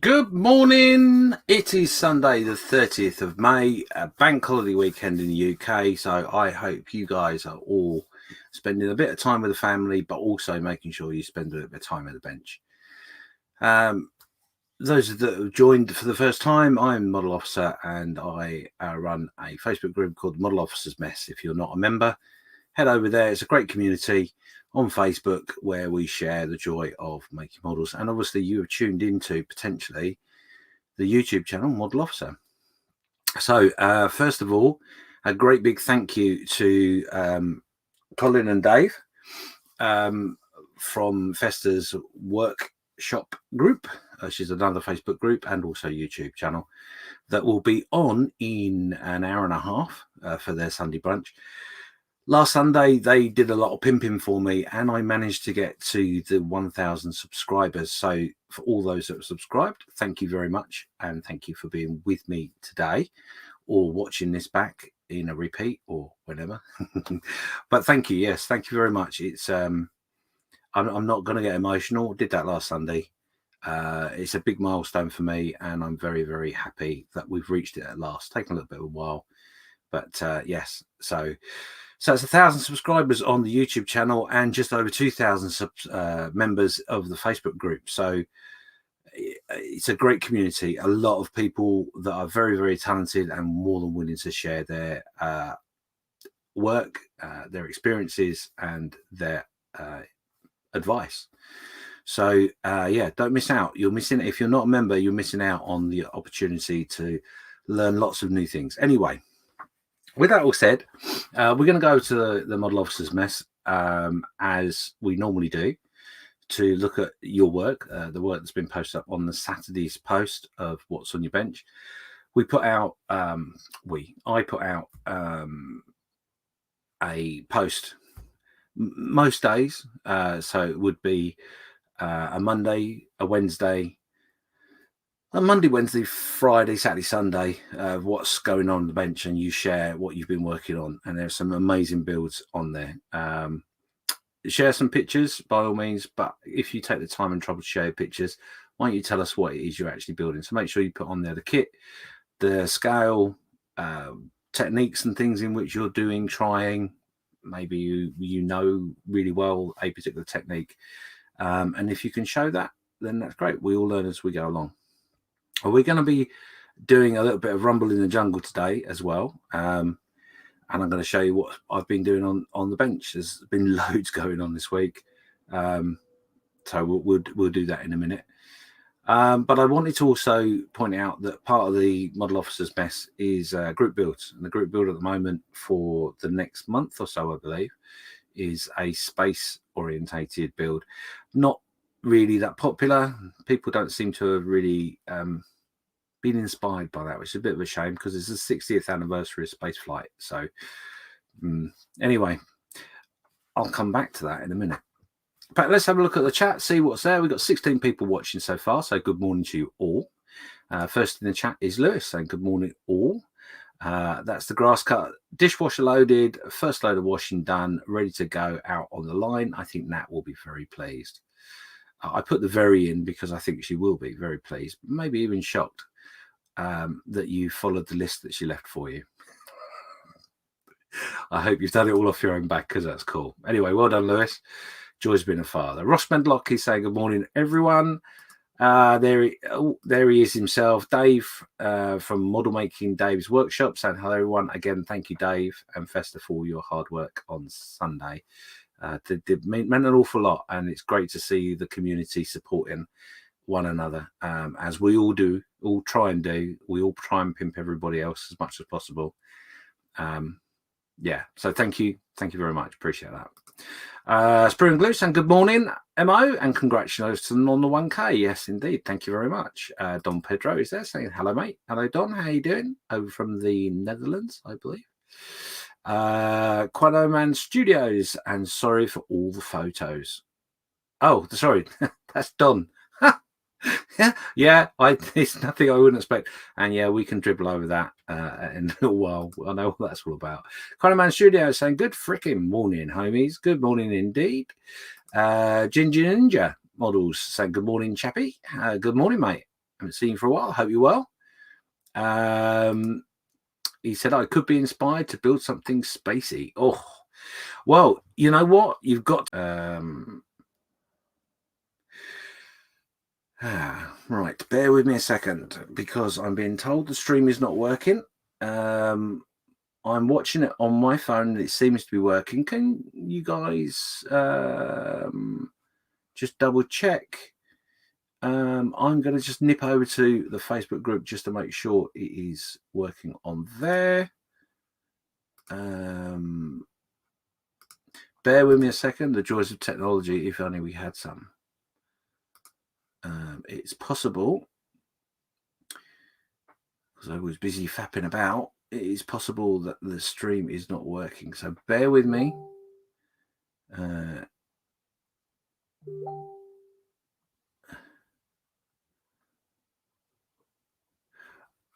Good morning. It is Sunday the 30th of May, a bank holiday weekend in the UK. So I hope you guys are all spending a bit of time with the family, but also making sure you spend a little bit of time at the bench. Those that have joined for the first time, I'm Model Officer and I run a Facebook group called Model Officers Mess. If you're not a member, head over there. It's a great community on Facebook where we share the joy of making models. And obviously you have tuned into potentially the YouTube channel Model Officer. So first of all, a great big thank you to Colin and Dave from Festa's workshop group, which is another Facebook group and also YouTube channel that will be on in an hour and a half for their Sunday brunch. Last Sunday, they did a lot of pimping for me and I managed to get to the 1,000 subscribers. So for all those that have subscribed, thank you very much. And thank you for being with me today or watching this back in a repeat or whenever. But thank you. Yes, thank you very much. It's I'm not going to get emotional. Did that last Sunday. It's a big milestone for me and I'm very, very happy that we've reached it at last. Taken a little bit of a while, but yes. So it's 1,000 subscribers on the YouTube channel and just over 2,000 members of the Facebook group. So it's a great community. A lot of people that are very, very talented and more than willing to share their work, their experiences and their advice. So yeah, don't miss out. You're missing, if you're not a member, you're missing out on the opportunity to learn lots of new things. Anyway, with that all said, we're going to go to the Model Officers Mess as we normally do to look at your work, the work that's been posted up on the Saturday's post of what's on your bench. we put out, I put out a post most days. So it would be a Monday, a Wednesday, a Monday, Wednesday, Friday, Saturday, Sunday, what's going on the bench, and you share what you've been working on. And there's some amazing builds on there. Share some pictures by all means, but if you take the time and trouble to share pictures, why don't you tell us what it is you're actually building? So make sure you put on there the kit, the scale, techniques and things in which you're doing, trying. Maybe you know really well a particular technique, and if you can show that, then that's great. We all learn as we go along. We're going to be doing a little bit of Rumble in the Jungle today as well, and I'm going to show you what I've been doing on the bench. There's been loads going on this week, so we'll do that in a minute. But I wanted to also point out that part of the Model Officers Mess is group builds. And the group build at the moment for the next month or so, I believe, is a space-orientated build. Not really that popular. People don't seem to have really been inspired by that, which is a bit of a shame because it's the 60th anniversary of spaceflight. So anyway, I'll come back to that in a minute. But let's have a look at the chat, see what's there. We've got 16 people watching so far, so good morning to you all. First in the chat is Lewis saying good morning all. That's the grass cut, dishwasher loaded, first load of washing done, ready to go out on the line. I think Nat will be very pleased. I put the very in because I think she will be very pleased, maybe even shocked that you followed the list that she left for you. I hope you've done it all off your own back because that's cool. Anyway, well done, Lewis. Joy's been a father. Ross Medlock is saying good morning, everyone. There he is himself, Dave from Model Making Dave's Workshop, saying hello, everyone. Again, thank you, Dave and Festa, for your hard work on Sunday. It meant an awful lot, and it's great to see the community supporting one another, as we all do, all try and do. We all try and pimp everybody else as much as possible. Yeah, so thank you very much. Appreciate that. Spring Glue saying good morning, Mo, and congratulations on the 1K. Yes, indeed. Thank you very much. Don Pedro is there saying hello, mate. Hello, Don. How you doing? Over from the Netherlands, I believe. Quano Man Studios, and sorry for all the photos. Oh, sorry, that's Don. Yeah, it's nothing I wouldn't expect. And yeah, we can dribble over that in a little while. I know what that's all about. Connorman Studio saying, good freaking morning, homies. Good morning indeed. Ginger Ninja Models saying, good morning, chappy. Good morning, mate. Haven't seen you for a while. Hope you're well. He said, I could be inspired to build something spacey. Oh, well, you know what? You've got... right, bear with me a second because I'm being told the stream is not working. I'm watching it on my phone and it seems to be working. Can you guys just double check? I'm going to just nip over to the Facebook group just to make sure it is working on there. Bear with me a second. The joys of technology, if only we had some. It's possible, because I was busy fapping about, it is possible that the stream is not working. So bear with me.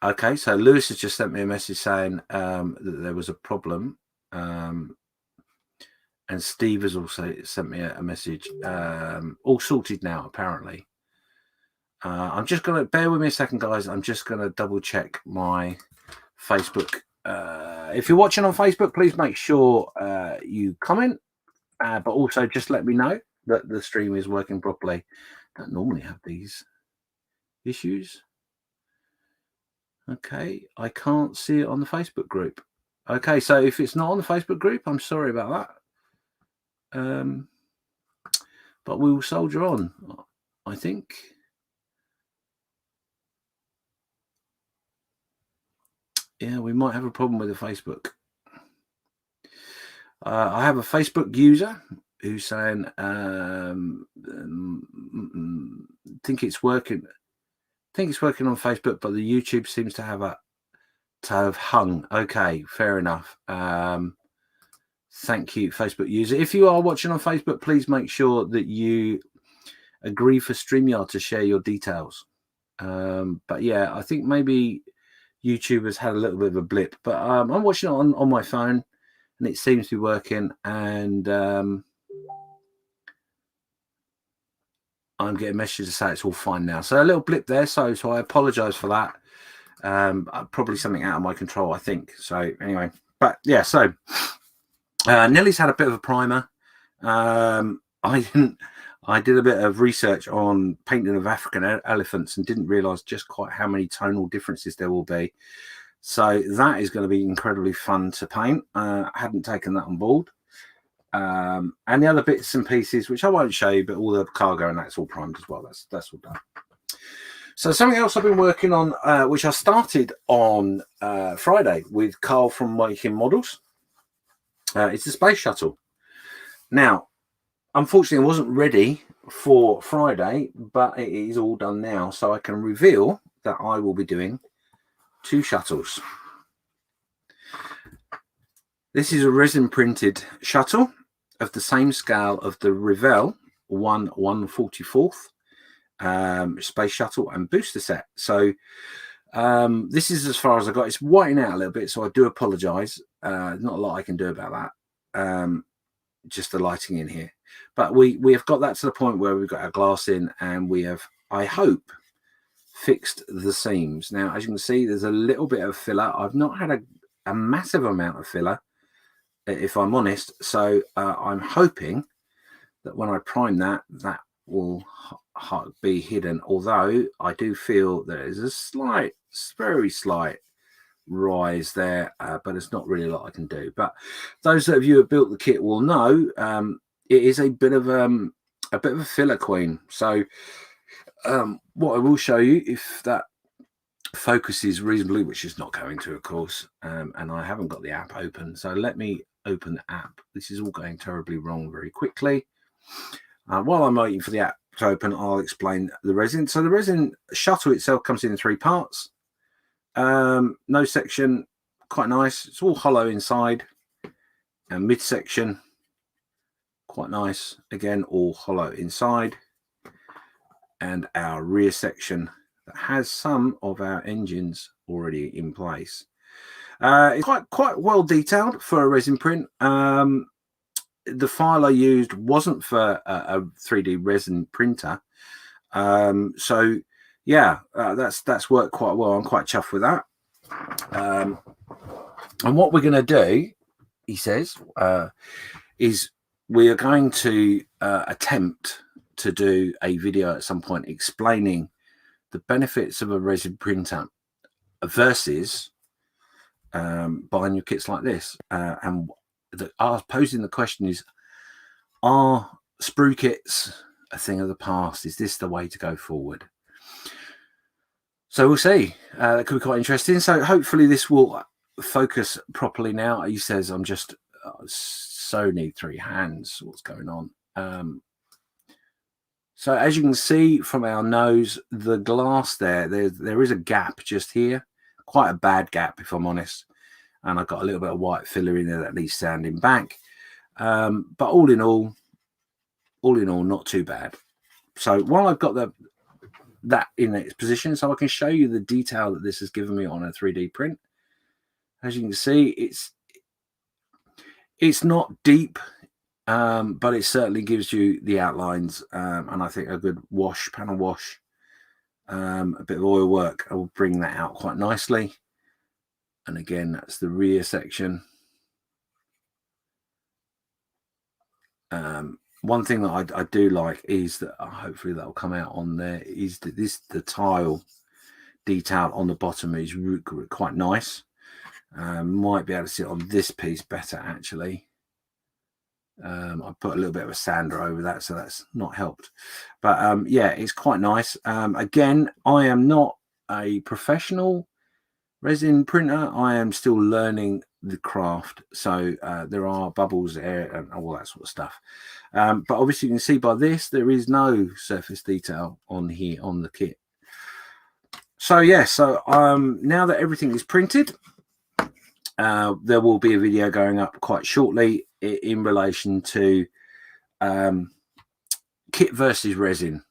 Okay, so Lewis has just sent me a message saying that there was a problem. And Steve has also sent me a message. All sorted now, apparently. I'm just going to, bear with me a second, guys. I'm just going to double check my Facebook. If you're watching on Facebook, please make sure you comment, but also just let me know that the stream is working properly. I don't normally have these issues. Okay, I can't see it on the Facebook group. Okay, so if it's not on the Facebook group, I'm sorry about that. But we will soldier on, I think. Yeah, we might have a problem with the Facebook. I have a Facebook user who's saying, think it's working. I think it's working on Facebook, but the YouTube seems to have to have hung. Okay, fair enough. Thank you, Facebook user. If you are watching on Facebook, please make sure that you agree for StreamYard to share your details. But yeah, I think maybe YouTube has had a little bit of a blip, but I'm watching it on my phone and it seems to be working, and I'm getting messages to say it's all fine now. So a little blip there, so I apologize for that. Probably something out of my control, I think. So anyway, but yeah, so Nellie's had a bit of a primer. I did a bit of research on painting of African elephants and didn't realize just quite how many tonal differences there will be. So that is going to be incredibly fun to paint. I hadn't taken that on board. And the other bits and pieces, which I won't show you, but all the cargo and that's all primed as well. That's all done. So something else I've been working on, which I started on Friday with Carl from Making Models. It's the space shuttle. Now, unfortunately, I wasn't ready for Friday, but it is all done now. So I can reveal that I will be doing 2 shuttles. This is a resin printed shuttle of the same scale of the Revell 1/144th space shuttle and booster set. So this is as far as I got. It's whitening out a little bit, so I do apologize. Not a lot I can do about that. Just the lighting in here, but we have got that to the point where we've got our glass in, and we have, I hope, fixed the seams. Now, as you can see, there's a little bit of filler. I've not had a massive amount of filler, if I'm honest. So I'm hoping that when I prime that will be hidden, although I do feel there is a very slight rise there, but it's not really a lot I can do. But those of you who have built the kit will know it is a bit of a filler queen. So what I will show you, if that focuses reasonably, which is not going to, of course, and I haven't got the app open, so let me open the app. This is all going terribly wrong very quickly. While I'm waiting for the app to open, I'll explain the resin. So the resin shuttle itself comes in 3 parts. Nose section, quite nice. It's all hollow inside. And midsection, quite nice. Again, all hollow inside. And our rear section that has some of our engines already in place. It's quite well detailed for a resin print. The file I used wasn't for a 3D resin printer, so yeah, that's worked quite well. I'm quite chuffed with that. And what we're going to do, he says, is we are going to attempt to do a video at some point explaining the benefits of a resin printer versus buying your kits like this. And posing the question is, are sprue kits a thing of the past? Is this the way to go forward? So we'll see. That could be quite interesting. So hopefully this will focus properly now. He says, I'm just so need 3 hands. What's going on? So as you can see from our nose, the glass there is a gap just here. Quite a bad gap, if I'm honest. And I've got a little bit of white filler in there that needs sanding back. But all in all, not too bad. So while I've got that in its position, so I can show you the detail that this has given me on a 3D print. As you can see, it's not deep, but it certainly gives you the outlines, and I think a good panel wash, a bit of oil work, I will bring that out quite nicely. And again, that's the rear section. One thing that I do like is that hopefully that will come out on there, is that the tile detail on the bottom is quite nice. Might be able to see it on this piece better, actually. I put a little bit of a sander over that, so that's not helped. But yeah, it's quite nice. Again, I am not a professional resin printer. I am still learning the craft, so there are bubbles there and all that sort of stuff. But obviously you can see by this there is no surface detail on here on the kit. So now that everything is printed, there will be a video going up quite shortly in relation to kit versus resin,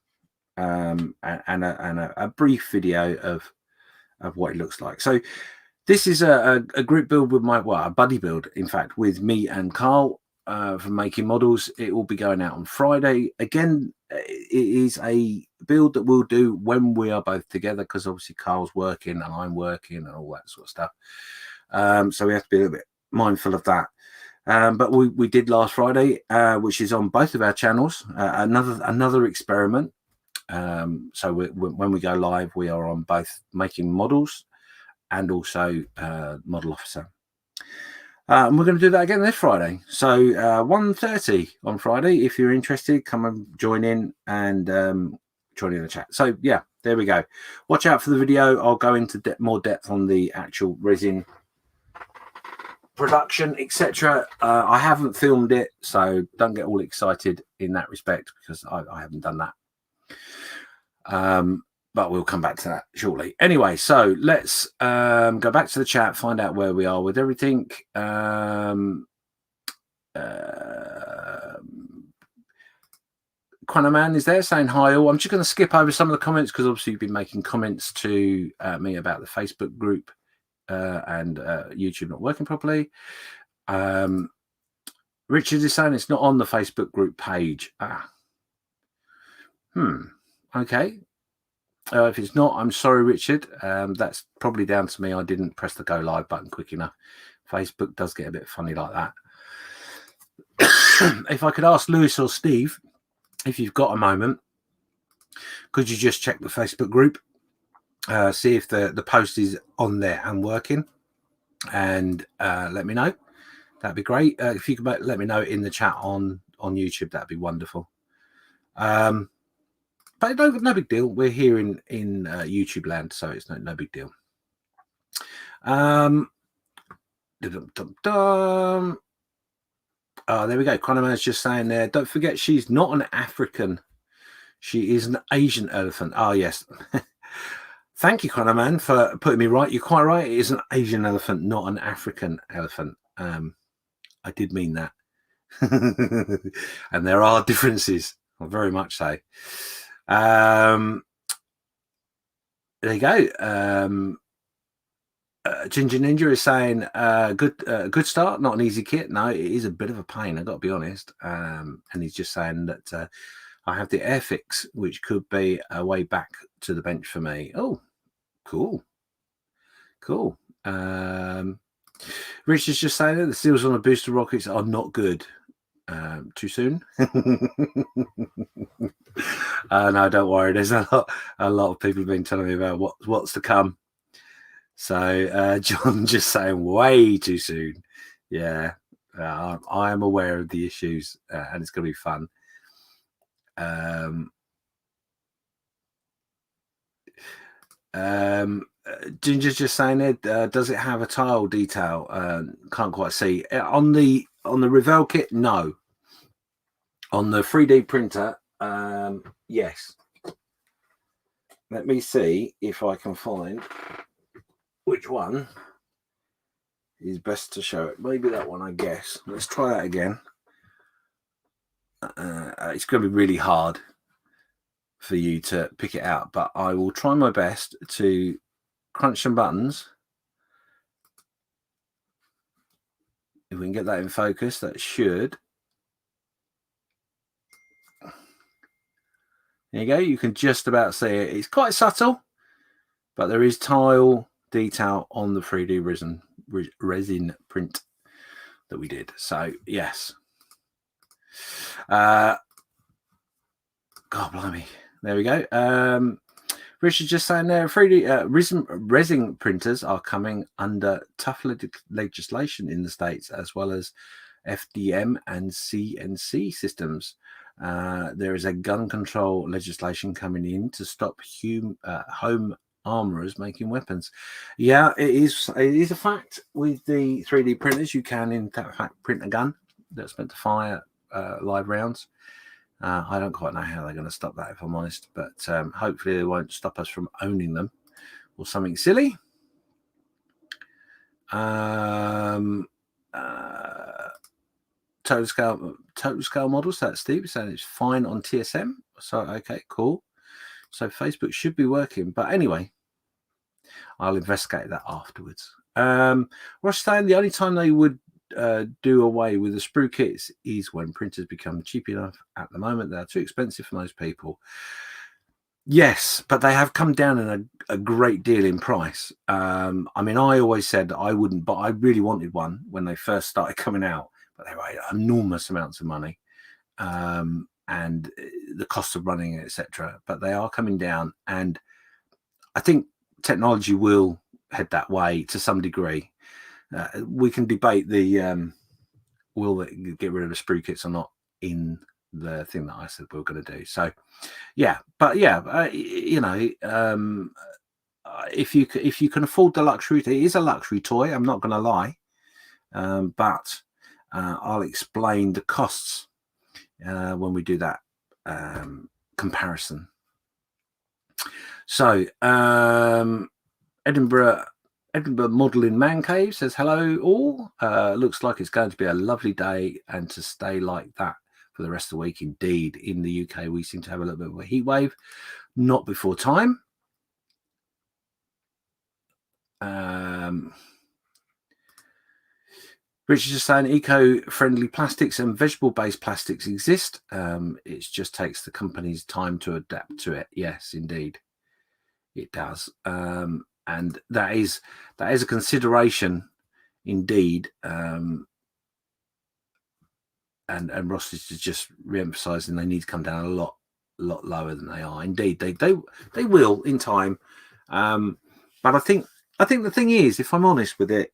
and a brief video of what it looks like. So this is a group build with a buddy build, in fact, with me and Carl for making models. It will be going out on Friday. Again, it is a build that we'll do when we are both together, because obviously Carl's working and I'm working and all that sort of stuff. So we have to be a little bit mindful of that. But we did last Friday, which is on both of our channels, another experiment. So when we go live, we are on both making models and also model officer. And we're going to do that again this Friday. So 1:30 on Friday. If you're interested, come and join in and join in the chat. So yeah, there we go. Watch out for the video. I'll go into more depth on the actual resin production, etc. I haven't filmed it, so don't get all excited in that respect, because I haven't done that. But we'll come back to that shortly. Anyway, so let's go back to the chat, find out where we are with everything. Quanaman is there saying hi all. I'm just going to skip over some of the comments, because obviously you've been making comments to me about the Facebook group and YouTube not working properly. Richard is saying it's not on the Facebook group page. Okay. If it's not, I'm sorry, Richard. That's probably down to me. I didn't press the go live button quick enough. Facebook does get a bit funny like that. If I could ask Lewis or Steve, if you've got a moment, could you just check the Facebook group, see if the post is on there and working, and let me know. That'd be great. If you could let me know in the chat on YouTube, that'd be wonderful. But no big deal. We're here in YouTube land, so it's no big deal. Oh, there we go. Quanaman's just saying there, don't forget she's not an African. She is an Asian elephant. Oh, yes. Thank you, Quanaman, for putting me right. You're quite right. It is an Asian elephant, not an African elephant. I did mean that. And there are differences, very much so. There you go. Ginger Ninja is saying good start, not an easy kit. No, it is a bit of a pain, I've got to be honest. And he's just saying that I have the Airfix, which could be a way back to the bench for me. Oh, cool. Rich is just saying that the seals on the booster rockets are not good. Too soon? No, don't worry. There's a lot of people have been telling me about what's to come. So John just saying way too soon. Yeah, I am aware of the issues, and it's going to be fun. Ginger's just saying it. Does it have a tile detail? Can't quite see on the Revell kit. No. On the 3D printer, yes. Let me see if I can find which one is best to show it. Maybe that one, I guess. Let's try that again. It's going to be really hard for you to pick it out, but I will try my best to crunch some buttons. If we can get that in focus, that should. There you go. You can just about see it. It's quite subtle, but there is tile detail on the 3D resin print that we did. So yes. God blimey. There we go. Richard's just saying there, 3D resin printers are coming under tough legislation in the States, as well as FDM and CNC systems. There is a gun control legislation coming in to stop home armorers making weapons. Yeah, it is a fact. With the 3D printers, you can in fact print a gun that's meant to fire live rounds. I don't quite know how they're going to stop that, if I'm honest, but hopefully they won't stop us from owning them, or something silly. Total scale models. That's Steve saying it's fine on TSM. So okay, cool. So Facebook should be working, but anyway, I'll investigate that afterwards. Ross saying the only time they would do away with the sprue kits is when printers become cheap enough. At the moment, they're too expensive for most people. Yes, but they have come down in a great deal in price. I mean, I always said I wouldn't, but I really wanted one when they first started coming out, but they were enormous amounts of money, and the cost of running it, etc. But they are coming down, and I think technology will head that way to some degree. We can debate the will they get rid of the sprue kits or not in the thing that I said we were going to do. So yeah, but yeah, you know, if you can afford the luxury, it is a luxury toy, I'm not going to lie, but I'll explain the costs when we do that comparison. So Edinburgh Modelling Man Cave says hello all. Looks like it's going to be a lovely day and to stay like that for the rest of the week. Indeed, in the UK we seem to have a little bit of a heat wave, not before time. Richard's just saying eco-friendly plastics and vegetable-based plastics exist. It just takes the companies time to adapt to it. Yes, indeed, it does. And that is a consideration, indeed. And Ross is just re-emphasising they need to come down a lot lower than they are. Indeed, they will in time. But I think the thing is, if I'm honest with it,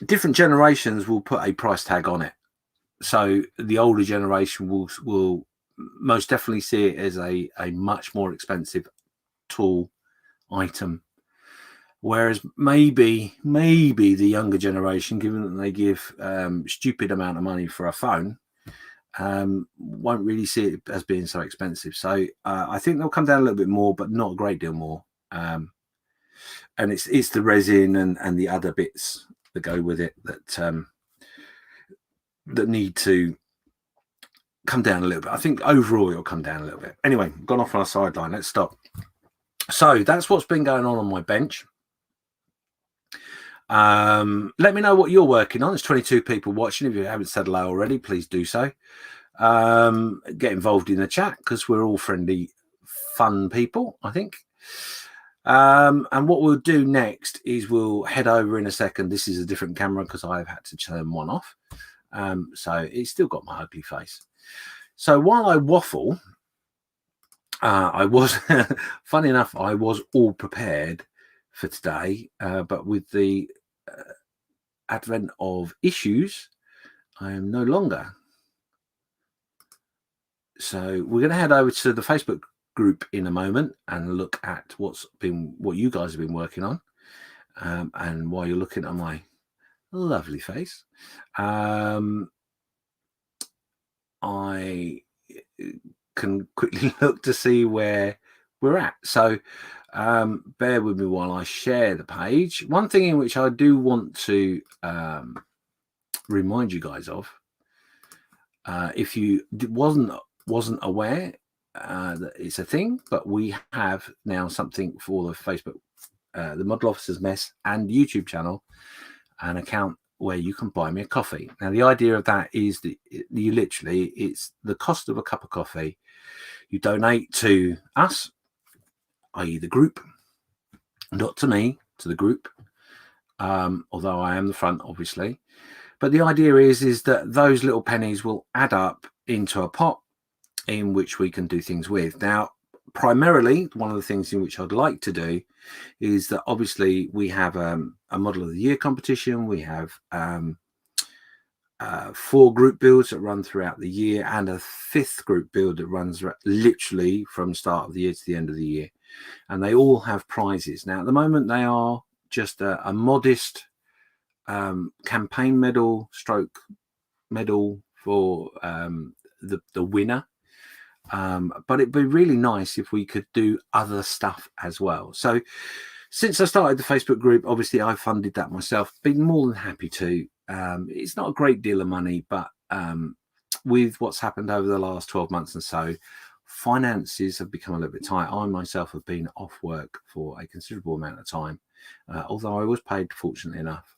different generations will put a price tag on it. So the older generation will most definitely see it as a much more expensive tool item, whereas maybe the younger generation, given that they give stupid amount of money for a phone, won't really see it as being so expensive. So I think they'll come down a little bit more, but not a great deal more. And it's the resin and the other bits that go with it that need to come down a little bit. I think overall it'll come down a little bit. Anyway, gone off on a sideline. Let's stop. So that's what's been going on my bench. Let me know what you're working on. There's 22 people watching. If you haven't said hello already, please do so. Get involved in the chat because we're all friendly, fun people, I think. And what we'll do next is we'll head over in a second. This is a different camera because I've had to turn one off. So it's still got my ugly face. So while I waffle, I was, funny enough, I was all prepared for today, but with the advent of issues, I am no longer. So we're going to head over to the Facebook group in a moment and look at what you guys have been working on. And while you're looking at my lovely face, I can quickly look to see where we're at. So bear with me while I share the page. One thing in which I do want to remind you guys of, if you wasn't aware that it's a thing, but we have now something for the Facebook, the Model Officers Mess and YouTube channel, an account where you can buy me a coffee. Now the idea of that is that you literally, it's the cost of a cup of coffee. You donate to us, i.e. the group, not to me, to the group, although I am the front, obviously. But the idea is that those little pennies will add up into a pot in which we can do things with. Now, primarily, one of the things in which I'd like to do is that obviously we have a Model of the Year competition. We have 4 group builds that run throughout the year and a 5th group build that runs literally from start of the year to the end of the year. And they all have prizes. Now, at the moment, they are just a modest campaign medal for the winner. But it'd be really nice if we could do other stuff as well. So since I started the Facebook group, obviously I funded that myself, been more than happy to. It's not a great deal of money, but with what's happened over the last 12 months and so, finances have become a little bit tight. I myself have been off work for a considerable amount of time, although I was paid, fortunately enough.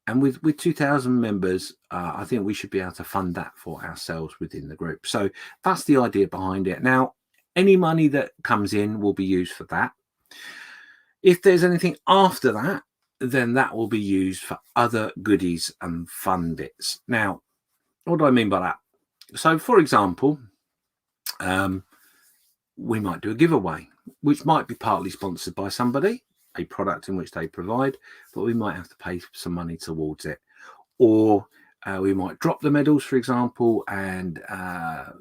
And with 2,000 members, I think we should be able to fund that for ourselves within the group. So that's the idea behind it. Now, any money that comes in will be used for that. If there's anything after that, then that will be used for other goodies and fun bits. Now, what do I mean by that? So, for example, we might do a giveaway, which might be partly sponsored by somebody, a product in which they provide, but we might have to pay some money towards it. Or we might drop the medals, for example, and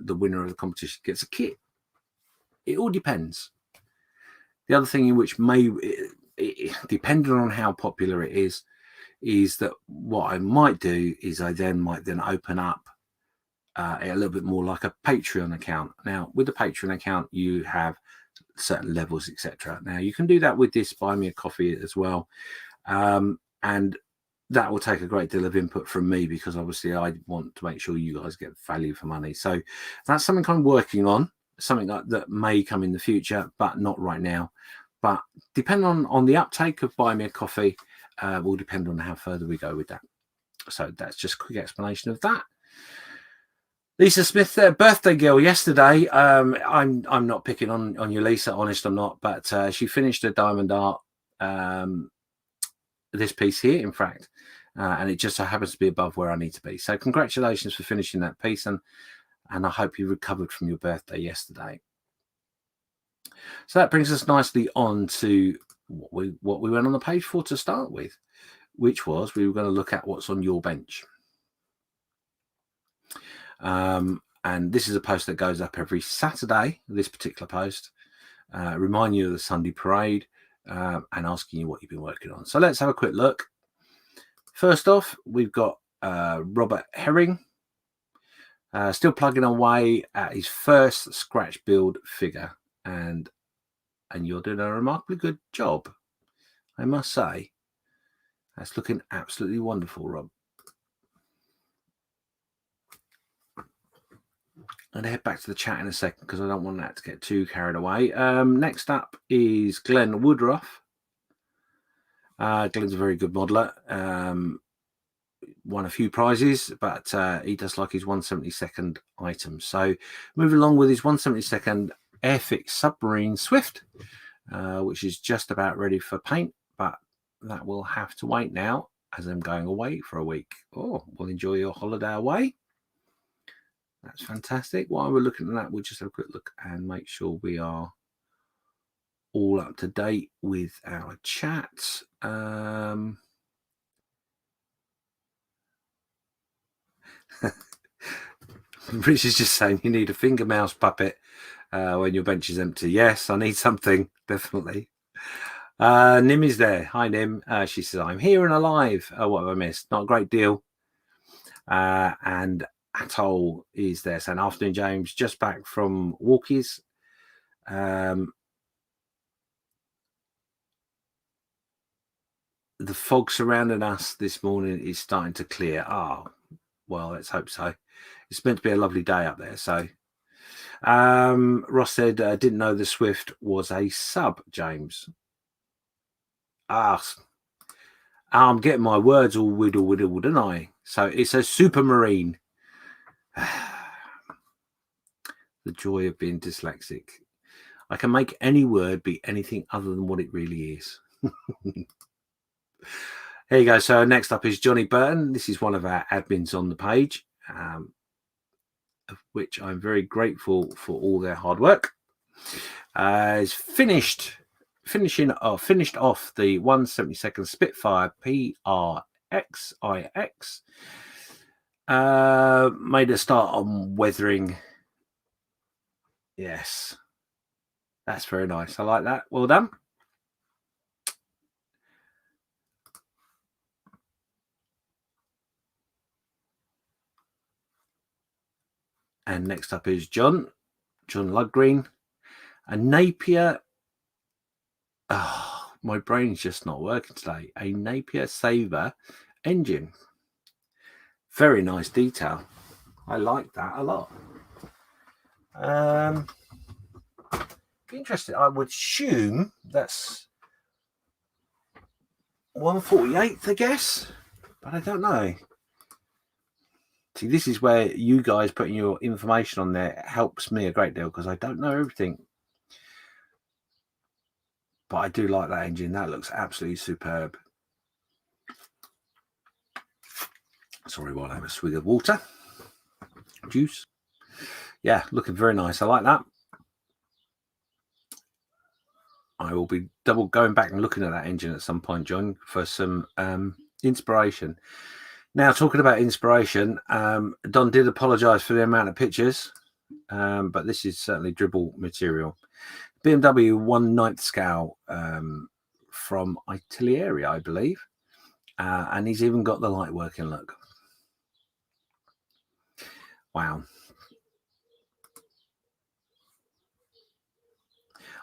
the winner of the competition gets a kit. It all depends. The other thing in which may, depending on how popular it is that what I might do is I might then open up a little bit more like a Patreon account. Now, with the Patreon account, you have certain levels, etc. Now, you can do that with this Buy Me a Coffee as well. And that will take a great deal of input from me because obviously I want to make sure you guys get value for money. So that's something I'm working on, something that may come in the future, but not right now. But depending on the uptake of Buy Me a Coffee, will depend on how further we go with that. So that's just a quick explanation of that. Lisa Smith, their birthday girl yesterday. I'm not picking on you, Lisa. Honest, I'm not. But she finished a diamond art. This piece here, in fact, and it just so happens to be above where I need to be. So congratulations for finishing that piece, and I hope you recovered from your birthday yesterday. So that brings us nicely on to what we went on the page for to start with, which was we were going to look at what's on your bench. And this is a post that goes up every Saturday, this particular post, remind you of the Sunday parade, and asking you what you've been working on. So let's have a quick look. First off, we've got Robert Herring, still plugging away at his first scratch build figure, and you're doing a remarkably good job, I must say. That's looking absolutely wonderful, Rob. I'm going to head back to the chat in a second because I don't want that to get too carried away. Next up is Glenn Woodruff. Glenn's a very good modeler. Won a few prizes, but he does like his 172nd item. So moving along with his 172nd Airfix Submarine Swift, which is just about ready for paint, but that will have to wait now as I'm going away for a week. Oh, we'll enjoy your holiday away. That's fantastic. While we're looking at that, we'll just have a quick look and make sure we are all up to date with our chat. Rich is just saying you need a finger mouse puppet when your bench is empty. Yes, I need something, definitely. Nim is there. Hi, Nim. She says, I'm here and alive. Oh, what have I missed? Not a great deal. And Atoll is there saying, afternoon, James. Just back from walkies. The fog surrounding us this morning is starting to clear. Oh, well, let's hope so. It's meant to be a lovely day up there. So Ross said, didn't know the Swift was a sub, James. I'm getting my words all whittled, didn't I? So it's a supermarine. The joy of being dyslexic. I can make any word be anything other than what it really is. Here you go. So next up is Johnny Burton. This is one of our admins on the page, of which I'm very grateful for all their hard work. Is finished off the 172nd Spitfire PRXIX. Made a start on weathering. Yes, that's very nice. I like that. Well done. And next up is John Ludgreen. A Napier. Oh, my brain's just not working today. A Napier Saver engine. Very nice detail. I like that a lot. Interesting. I would assume that's 1/48th, I guess, but I don't know. See, this is where you guys putting your information on there helps me a great deal, because I don't know everything. But I do like that engine. That looks absolutely superb. Sorry while I have a swig of water. Juice. Yeah, looking very nice. I like that. I will be going back and looking at that engine at some point, John, for some inspiration. Now, talking about inspiration, Don did apologise for the amount of pictures, but this is certainly dribble material. BMW 1/9 scale from Italieri, I believe, and he's even got the light working. Look, wow.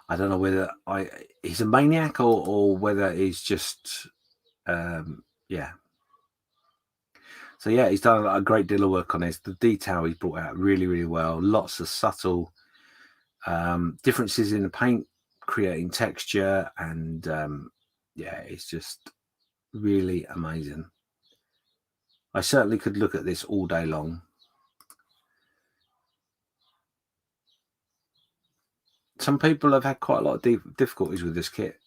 I don't know whether he's a maniac or whether he's just yeah. So yeah, he's done a great deal of work on this. The detail he's brought out really, really well. Lots of subtle differences in the paint, creating texture, and yeah, it's just really amazing. I certainly could look at this all day long. Some people have had quite a lot of difficulties with this kit.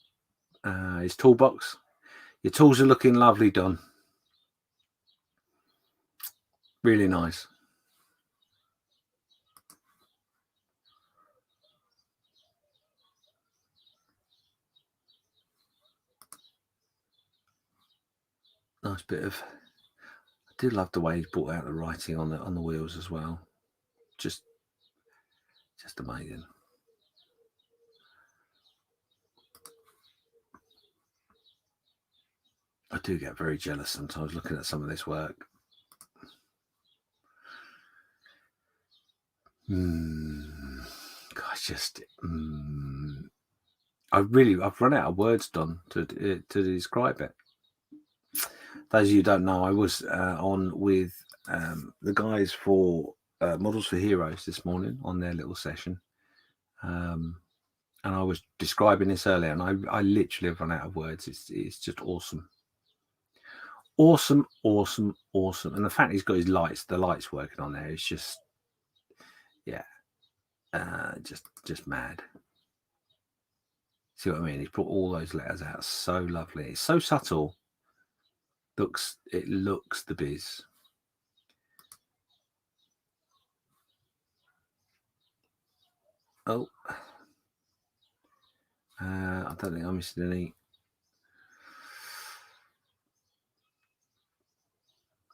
His toolbox. Your tools are looking lovely, Don. Really nice. Nice bit of. I do love the way he's brought out the writing on the wheels as well. Just amazing. I do get very jealous sometimes looking at some of this work. Gosh, I've run out of words, Don, to describe it. Those of you who don't know, I was on with the guys for Models for Heroes this morning on their little session, and I was describing this earlier, and I literally have run out of words. It's just awesome. Awesome. And the fact he's got the lights working on there is just, yeah, just mad. See what I mean? He's brought all those letters out so lovely. It's so subtle. It looks the biz. Oh, I don't think I missed any.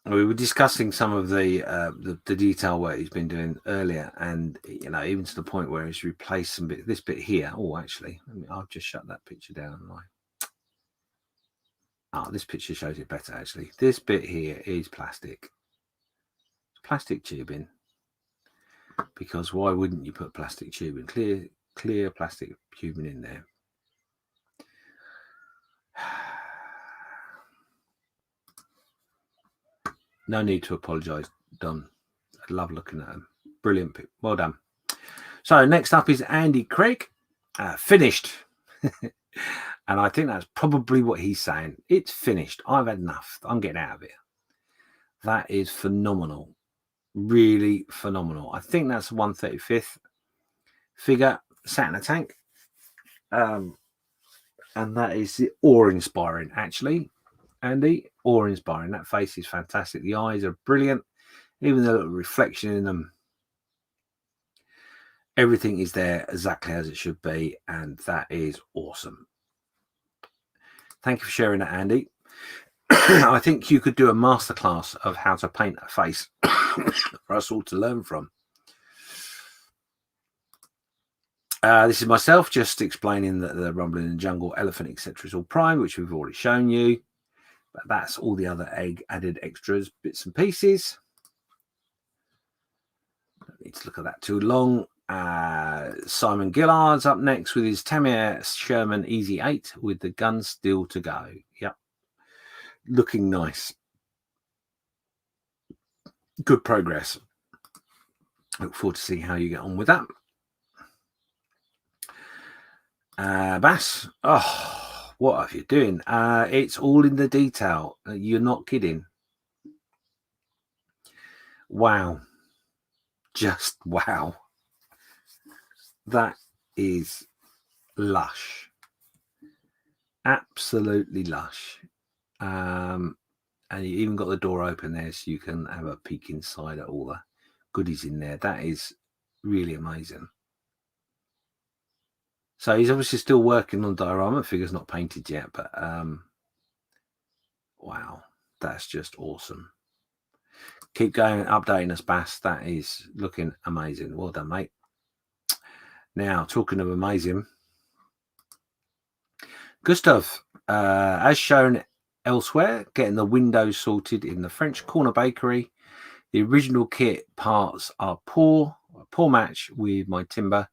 We were discussing some of the detail work he's been doing earlier, and even to the point where he's replaced this bit here. Oh, actually, I'll just shut that picture down. This picture shows it better. Actually, this bit here is plastic tubing, because why wouldn't you put plastic tubing, clear plastic tubing in there? No need to apologise, Don. I love looking at them. Brilliant pick. Well done. So next up is Andy Craig. Finished. And I think that's probably what he's saying. It's finished. I've had enough. I'm getting out of here. That is phenomenal. Really phenomenal. I think that's 1/35th figure sat in a tank. And that is awe-inspiring, actually. Andy, awe-inspiring. That face is fantastic. The eyes are brilliant. Even the little reflection in them. Everything is there exactly as it should be, and that is awesome. Thank you for sharing that, Andy. I think you could do a masterclass of how to paint a face for us all to learn from. This is myself just explaining that the Rumbling in the Jungle, Elephant, etc. is all prime, which we've already shown you. But that's all the other egg added extras, bits and pieces. need to look at that too long. Simon Gillard's up next with his Tamiya Sherman Easy 8 with the gun still to go. Yep. Looking nice. Good progress. Look forward to see how you get on with that. Bass. Oh, what are you doing? It's all in the detail. You're not kidding. Wow. Just wow. That is lush. Absolutely lush. And you even got the door open there so you can have a peek inside at all the goodies in there. That is really amazing. So he's obviously still working on diorama. Figure's not painted yet, but wow, that's just awesome. Keep going, updating us, Bass. That is looking amazing. Well done, mate. Now, talking of amazing, Gustav, as shown elsewhere, getting the windows sorted in the French Corner Bakery. The original kit parts are poor match with my timber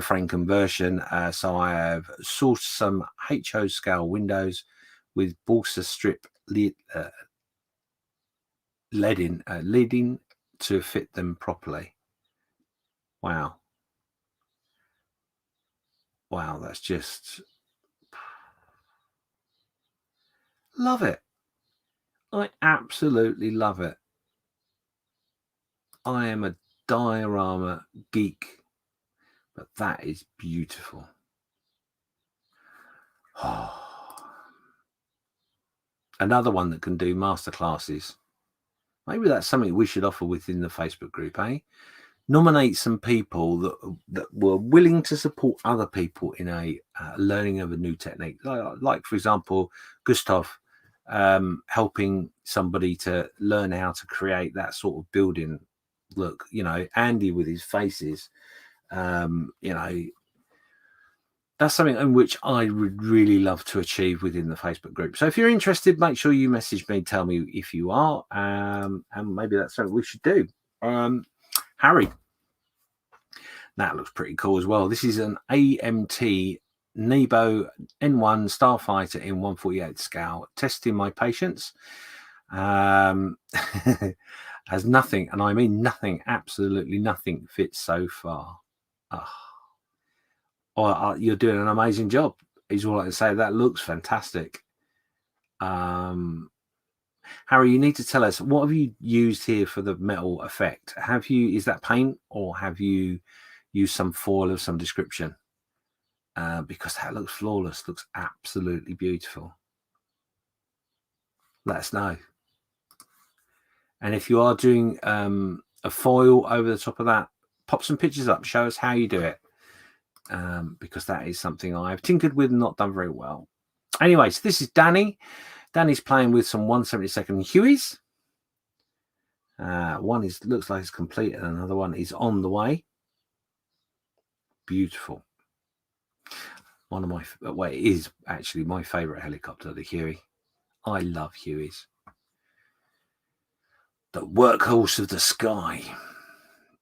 frame conversion. So I have sourced some HO scale windows with balsa strip leading to fit them properly. Wow. Wow, that's just love it. I absolutely love it. I am a diorama geek, but that is beautiful. Oh. Another one that can do masterclasses. Maybe that's something we should offer within the Facebook group, eh? Nominate some people that were willing to support other people in a learning of a new technique. Like for example, Gustav helping somebody to learn how to create that sort of building look. You know, Andy with his faces. You know, that's something in which I would really love to achieve within the Facebook group. So if you're interested, make sure you message me, tell me if you are, and maybe that's something we should do. Harry, that looks pretty cool as well. This is an AMT Nebo N1 Starfighter in 1/48 scale. Testing my patience. Has nothing, and I mean nothing, absolutely nothing fits so far. Oh, you're doing an amazing job. Is all I can say. That looks fantastic. Harry, you need to tell us, what have you used here for the metal effect? Is that paint, or have you used some foil of some description? Because that looks flawless, looks absolutely beautiful. Let us know. And if you are doing a foil over the top of that, pop some pictures up, show us how you do it. Because that is something I've tinkered with and not done very well. Anyway, so this is Danny. Danny's playing with some 1/72 Hueys. One looks like it's complete, and another one is on the way. Beautiful. One of my it is actually my favorite helicopter, the Huey. I love Hueys. The workhorse of the sky.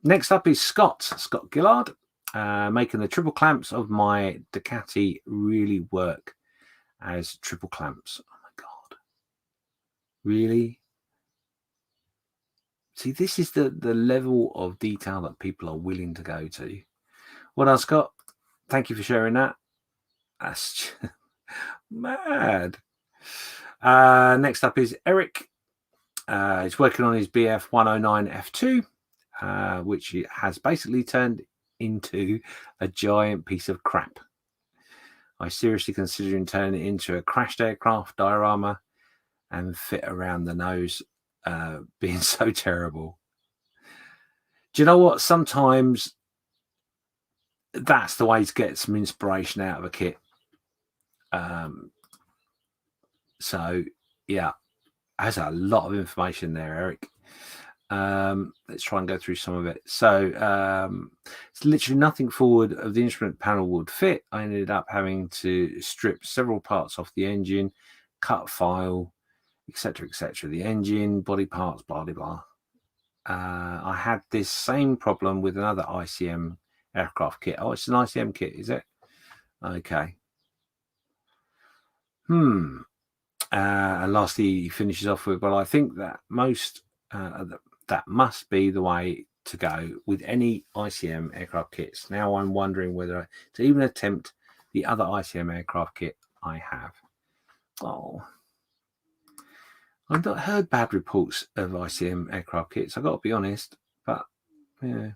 Next up is Scott Gillard, making the triple clamps of my Ducati really work as triple clamps. Oh my God. Really? See, this is the level of detail that people are willing to go to. What else, Scott? Thank you for sharing that. That's mad. Next up is Eric. He's working on his BF 109 F2, which has basically turned into a giant piece of crap. I seriously considering turning it into a crashed aircraft diorama and fit around the nose, being so terrible. Do you know what? Sometimes that's the way to get some inspiration out of a kit. So yeah, has a lot of information there, Eric. Let's try and go through some of it. So it's literally nothing forward of the instrument panel would fit. I ended up having to strip several parts off the engine, cut file, etc., etc. The engine, body parts, blah, blah, blah. I had this same problem with another ICM aircraft kit. Oh, it's an ICM kit, is it? Okay. And lastly, he finishes off with, well, I think that that must be the way to go with any ICM aircraft kits. Now I'm wondering whether to even attempt the other ICM aircraft kit I have. Oh, I've not heard bad reports of ICM aircraft kits, I've got to be honest, but yeah.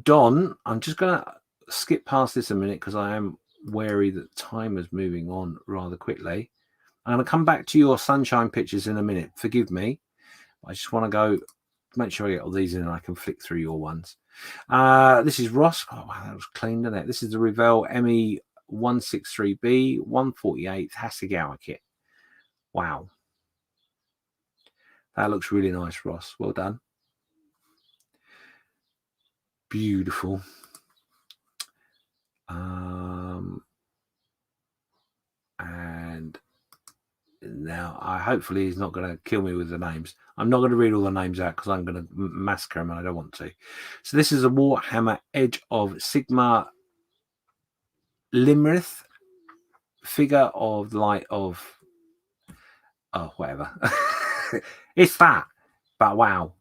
Don, I'm just going to skip past this a minute because I am wary that time is moving on rather quickly. I'm going to come back to your sunshine pictures in a minute. Forgive me. I just want to go make sure I get all these in and I can flick through your ones. This is Ross. Oh, wow, that was clean, didn't it? This is the Revell ME 163B 148 Hasegawa kit. Wow. That looks really nice, Ross. Well done. Beautiful. And now hopefully he's not going to kill me with the names. I'm not going to read all the names out because I'm going to massacre them and I don't want to. So this is a Warhammer Edge of Sigma Limrith figure of light of whatever. It's that, but wow.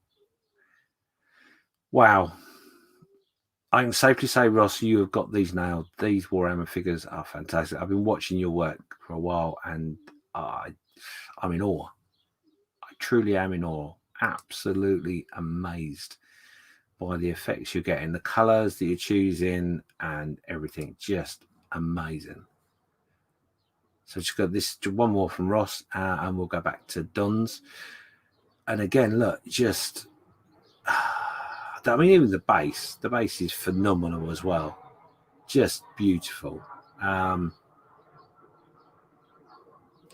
I can safely say, Ross, you have got these nailed. These Warhammer figures are fantastic. I've been watching your work for a while and I'm in awe. I truly am in awe. Absolutely amazed by the effects you're getting, the colors that you're choosing and everything. Just amazing. So just got this one more from Ross and we'll go back to Don's. And again, look, just I mean, even the base is phenomenal as well. Just beautiful. And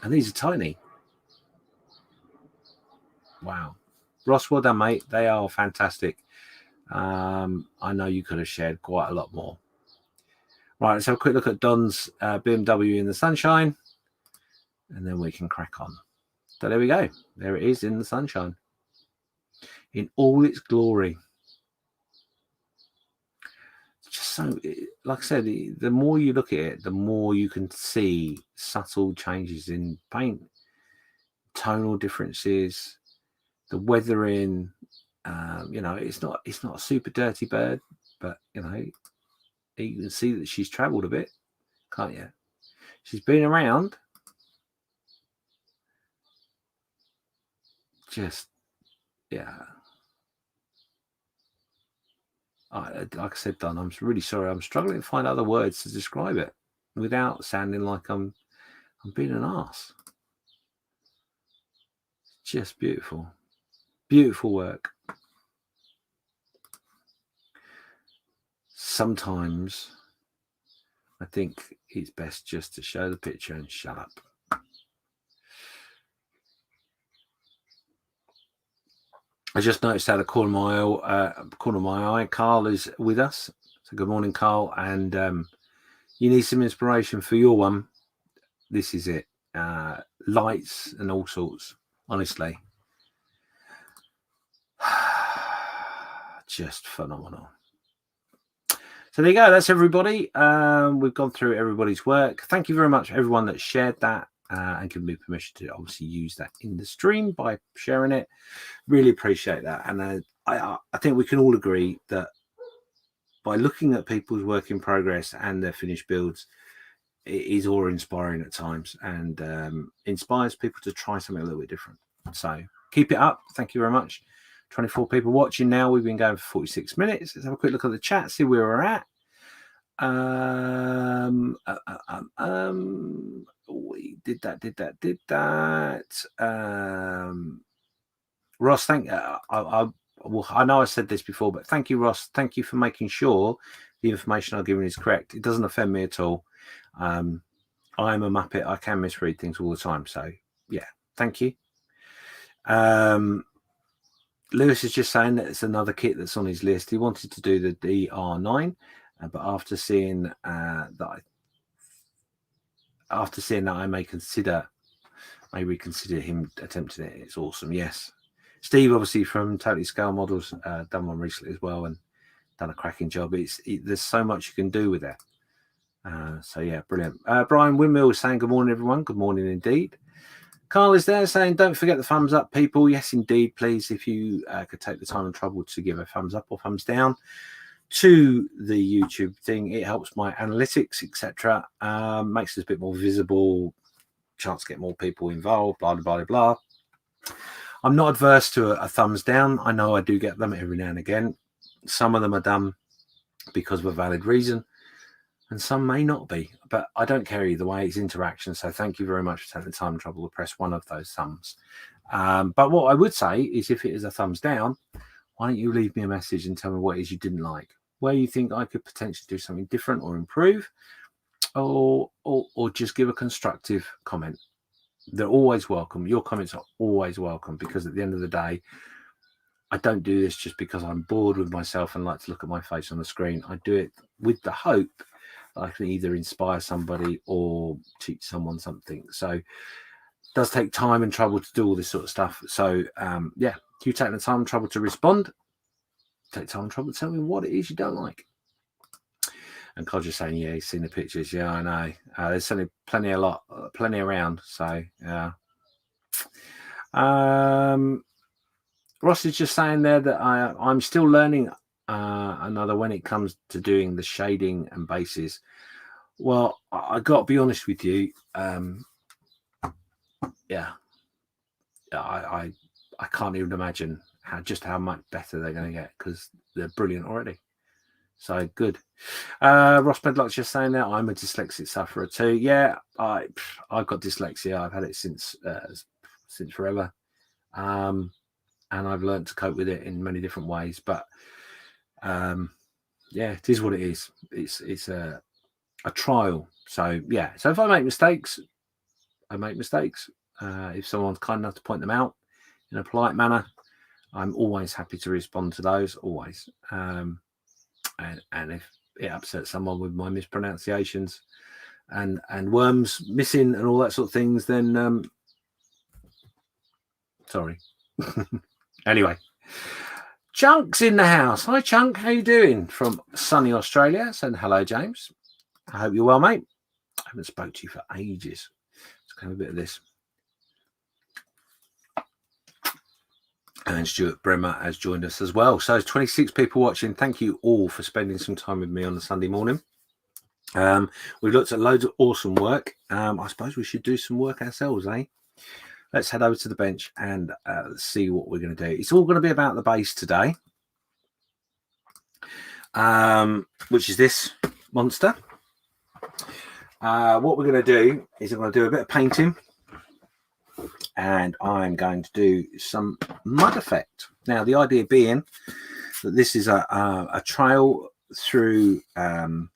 these are tiny. Wow. Ross, well done, mate. They are fantastic. I know you could have shared quite a lot more. Right, let's have a quick look at Don's BMW in the sunshine. And then we can crack on. So there we go. There it is in the sunshine. In all its glory. Just so, like I said, the more you look at it, the more you can see subtle changes in paint, tonal differences, the weathering. You know, it's not a super dirty bird, but you know, you can see that she's travelled a bit, can't you? She's been around. Just, yeah. Like I said, Don, I'm really sorry. I'm struggling to find other words to describe it without sounding like I'm being an arse. Just beautiful. Beautiful work. Sometimes I think it's best just to show the picture and shut up. I just noticed out of the corner of my eye, Carl is with us. So good morning, Carl. And you need some inspiration for your one. This is it. Lights and all sorts, honestly. Just phenomenal. So there you go. That's everybody. We've gone through everybody's work. Thank you very much, everyone that shared that and given me permission to obviously use that in the stream by sharing it. Really appreciate that. And I think we can all agree that by looking at people's work in progress and their finished builds, it is awe-inspiring at times and inspires people to try something a little bit different. So keep it up. Thank you very much. 24 people watching now. We've been going for 46 minutes. Let's have a quick look at the chat, see where we're at. We did that. Ross, I know I said this before, but thank you, Ross. Thank you for making sure the information I've given is correct. It doesn't offend me at all. I am a muppet. I can misread things all the time. So yeah, thank you. Lewis is just saying that it's another kit that's on his list. He wanted to do the DR9, but after seeing that, I may reconsider him attempting it. It's awesome. Yes, Steve, obviously from Totally Scale Models, done one recently as well and done a cracking job. There's so much you can do with it. So yeah, brilliant. Brian Windmill is saying good morning, everyone. Good morning indeed. Carl is there saying, don't forget the thumbs up, people. Yes, indeed, please. If you could take the time and trouble to give a thumbs up or thumbs down to the YouTube thing, it helps my analytics, etc. Makes us a bit more visible, chance to get more people involved, blah, blah, blah, blah. I'm not adverse to a thumbs down. I know I do get them every now and again. Some of them are done because of a valid reason, and some may not be, but I don't care either way. It's interaction. So thank you very much for taking the time and trouble to press one of those thumbs. But what I would say is, if it is a thumbs down, why don't you leave me a message and tell me what it is you didn't like, where you think I could potentially do something different or improve, or just give a constructive comment. They're always welcome. Your comments are always welcome, because at the end of the day, I don't do this just because I'm bored with myself and like to look at my face on the screen. I do it with the hope that I can either inspire somebody or teach someone something. So it does take time and trouble to do all this sort of stuff. So yeah, you take the time and trouble to respond. Take time and trouble to tell me what it is you don't like. And Codger's saying, yeah, he's seen the pictures. Yeah, I know. There's certainly plenty around. So yeah. Ross is just saying there that I'm still learning another when it comes to doing the shading and bases. Well, I got to be honest with you. Yeah, I can't even imagine how much better they're going to get, because they're brilliant already. So good. Ross Medlock's just saying that I'm a dyslexic sufferer too. Yeah, I've got dyslexia. I've had it since forever. And I've learned to cope with it in many different ways. But yeah, it is what it is. It's a trial. So yeah. So if I make mistakes, I make mistakes. If someone's kind enough to point them out in a polite manner, I'm always happy to respond to those. Always. And if it upsets someone with my mispronunciations and worms missing and all that sort of things, then sorry. Anyway, Chunk's in the house. Hi, Chunk. How you doing? From sunny Australia. Saying hello, James. I hope you're well, mate. I haven't spoke to you for ages. Let's have a bit of this. And Stuart Bremer has joined us as well. So 26 people watching. Thank you all for spending some time with me on a Sunday morning. We've looked at loads of awesome work. I suppose we should do some work ourselves, eh? Let's head over to the bench and see what we're going to do. It's all going to be about the base today, which is this monster. What we're going to do is I'm going to do a bit of painting, and I'm going to do some mud effect. Now, the idea being that this is a trail through the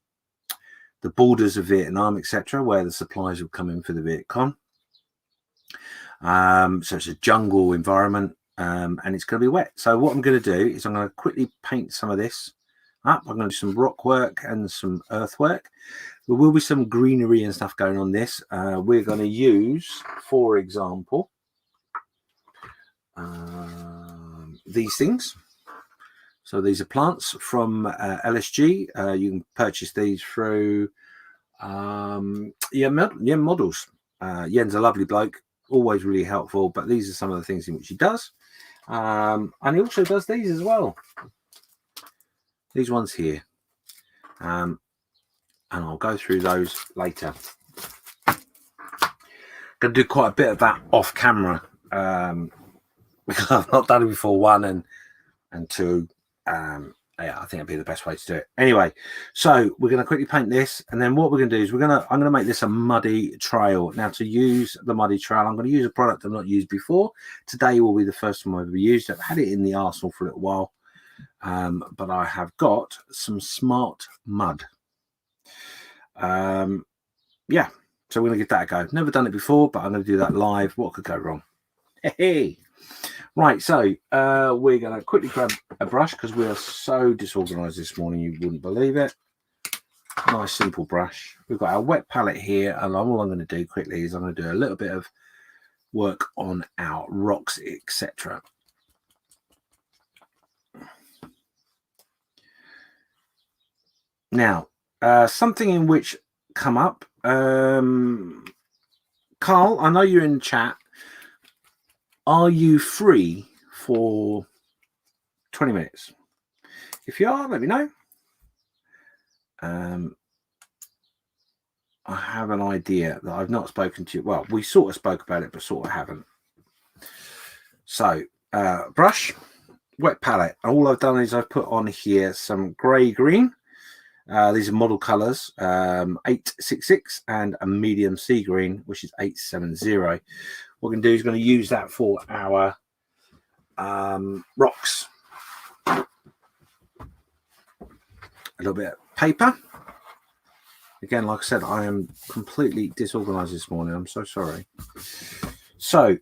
borders of Vietnam, etc., where the supplies will come in for the Viet Cong. So it's a jungle environment, and it's going to be wet. So what I'm going to do is I'm going to quickly paint some of this up. I'm going to do some rock work and some earthwork. There will be some greenery and stuff going on this. We're going to use, for example, these things. So these are plants from LSG. You can purchase these through Yen Models. Yen's a lovely bloke, always really helpful, but these are some of the things in which he does. And he also does these as well. These ones here. And I'll go through those later. Going to do quite a bit of that off camera, because I've not done it before, one, and two. Yeah, I think it'd be the best way to do it. Anyway, so we're going to quickly paint this, and then what we're going to do is I'm going to make this a muddy trail. Now, to use the muddy trail, I'm going to use a product I've not used before. Today will be the first time I've ever used it. I've had it in the arsenal for a little while, but I have got some Smart Mud. Yeah, so we're going to give that a go. Never done it before, but I'm going to do that live. What could go wrong? Hey. Right, so we're going to quickly grab a brush, because we are so disorganized this morning, you wouldn't believe it. Nice, simple brush. We've got our wet palette here, and all I'm going to do quickly is I'm going to do a little bit of work on our rocks, etc. Now, something in which come up. Carl, I know you're in chat. Are you free for 20 minutes? If you are, let me know. I have an idea that I've not spoken to you. Well, we sort of spoke about it, but sort of haven't. So, brush, wet palette. All I've done is I've put on here some grey green. These are model colors, 866 and a medium sea green, which is 870. What we're going to do is going to use that for our rocks. A little bit of paper. Again, like I said, I am completely disorganized this morning. I'm so sorry. So,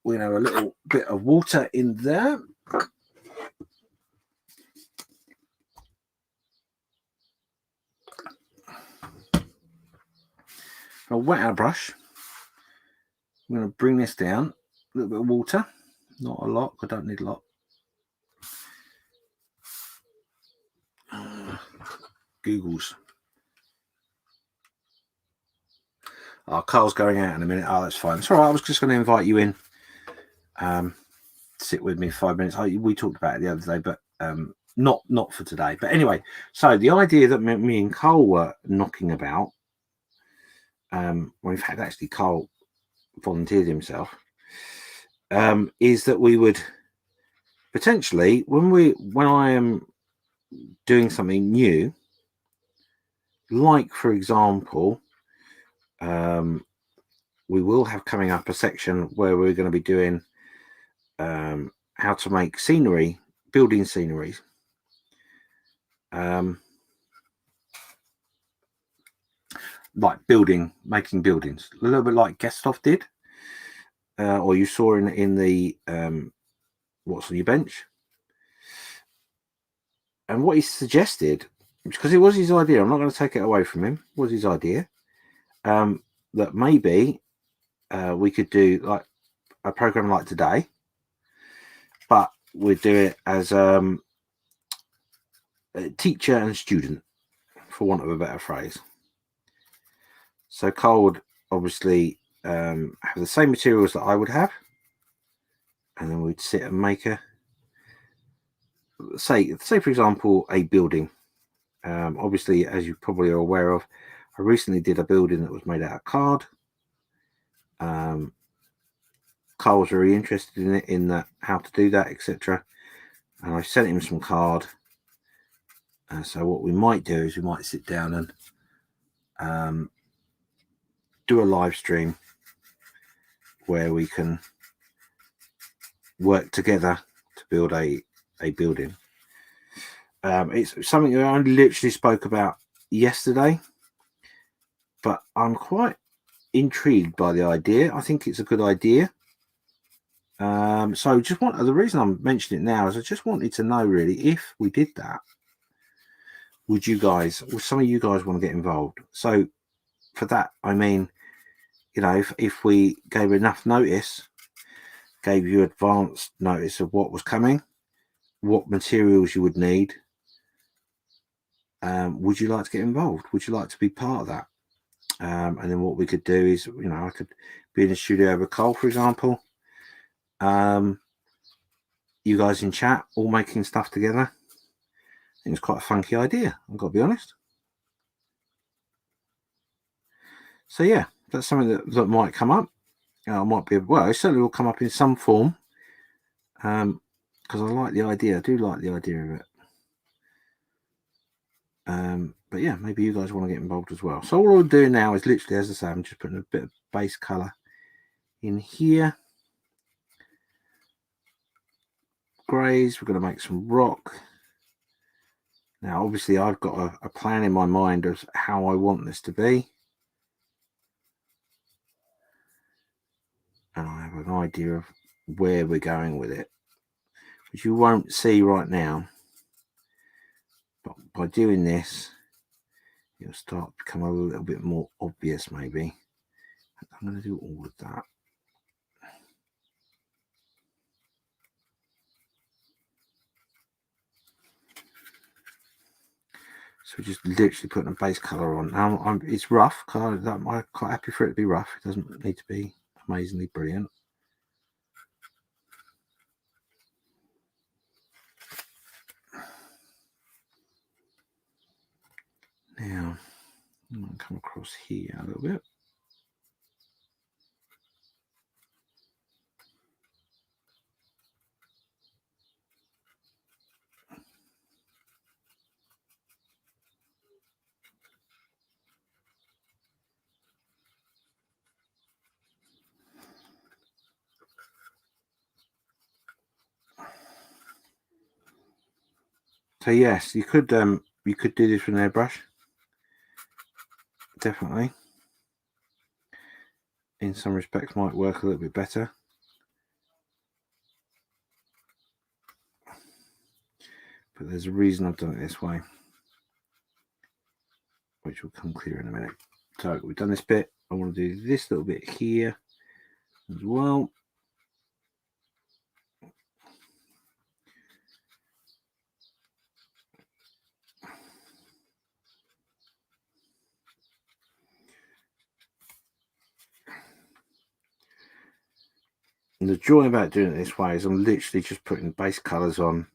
we have a little bit of water in there. I'll wet our brush. I'm going to bring this down. A little bit of water. Not a lot. I don't need a lot. Googles. Oh, Carl's going out in a minute. Oh, that's fine. It's all right. I was just going to invite you in. Sit with me 5 minutes. We talked about it the other day, but not for today. But anyway, so the idea that me and Carl were knocking about, well, in fact, actually, Carl volunteered himself, is that we would potentially, when I am doing something new, like for example, we will have coming up a section where we're going to be doing how to make scenery, building sceneries. Like making buildings, a little bit like Guesthoff did, or you saw in the what's on your bench. And what he suggested, because it was his idea, I'm not going to take it away from him, was his idea, that maybe we could do like a program like today, but we'd do it as a teacher and student, for want of a better phrase. So Carl would obviously have the same materials that I would have, and then we'd sit and make say for example, a building. Obviously, as you probably are aware of, I recently did a building that was made out of card. Carl was very interested in it, in that, how to do that, etc. And I sent him some card. So what we might do is we might sit down and do a live stream where we can work together to build a building. It's something that I literally spoke about yesterday, but I'm quite intrigued by the idea. I think it's a good idea. So the reason I'm mentioning it now is I just wanted to know, really, if we did that, would some of you guys want to get involved? So for that, I mean, if we gave enough notice, gave you advanced notice of what was coming, what materials you would need, would you like to get involved? Would you like to be part of that? And then what we could do is, I could be in the studio with Cole, for example. You guys in chat, all making stuff together. I think it's quite a funky idea, I've got to be honest. So yeah, that's something that might come up. It certainly will come up in some form. Because I like the idea. I do like the idea of it. But yeah, maybe you guys want to get involved as well. So all I'm doing now is literally, as I say, I'm just putting a bit of base color in here. Grays, we're going to make some rock. Now, obviously, I've got a plan in my mind of how I want this to be. And I have an idea of where we're going with it, which you won't see right now. But by doing this, it'll start to become a little bit more obvious, maybe. I'm going to do all of that. So we're just literally putting a base colour on. Now it's rough, because I'm quite happy for it to be rough. It doesn't need to be amazingly brilliant. Now, I'm going to come across here a little bit. So yes, you could do this with an airbrush. Definitely. In some respects might work a little bit better. But there's a reason I've done it this way, which will come clear in a minute. So we've done this bit. I want to do this little bit here as well. And the joy about doing it this way is I'm literally just putting base colours on,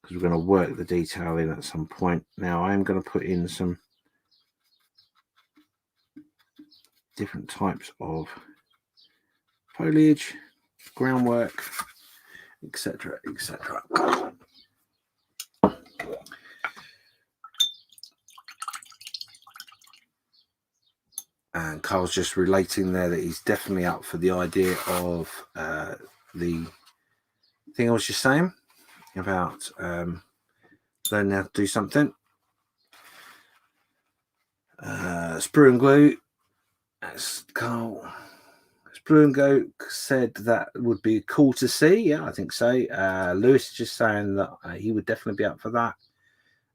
because we're going to work the detail in at some point. Now I am going to put in some different types of foliage, groundwork, etc., etc. And Carl's just relating there that he's definitely up for the idea of the thing I was just saying about learning how to do something. Sprue and glue. As Carl Sprue and glue said, that would be cool to see. Yeah, I think so. Lewis is just saying that he would definitely be up for that.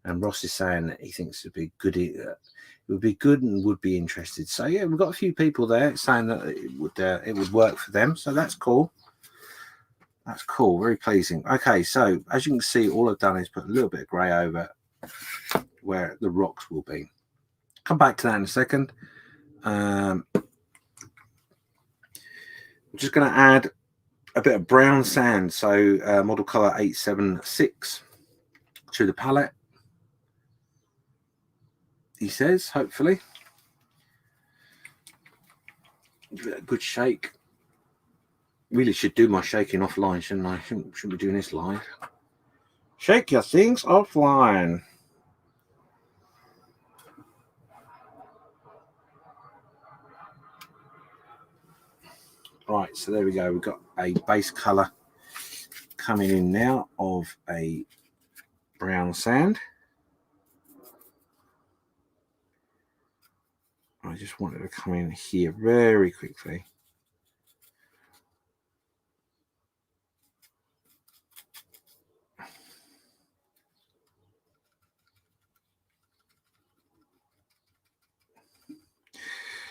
And Ross is saying that he thinks it'd be good. It would be good and would be interested. So yeah, we've got a few people there saying that it would work for them. So that's cool. That's cool. Very pleasing. Okay, so as you can see, all I've done is put a little bit of grey over where the rocks will be. Come back to that in a second. I'm just going to add a bit of brown sand. So model color 876 to the palette. He says, hopefully. Give it a good shake. Really should do my shaking offline, shouldn't I? Shouldn't be doing this live. Shake your things offline. Right, so there we go. We've got a base color coming in now of a brown sand. I just wanted to come in here very quickly.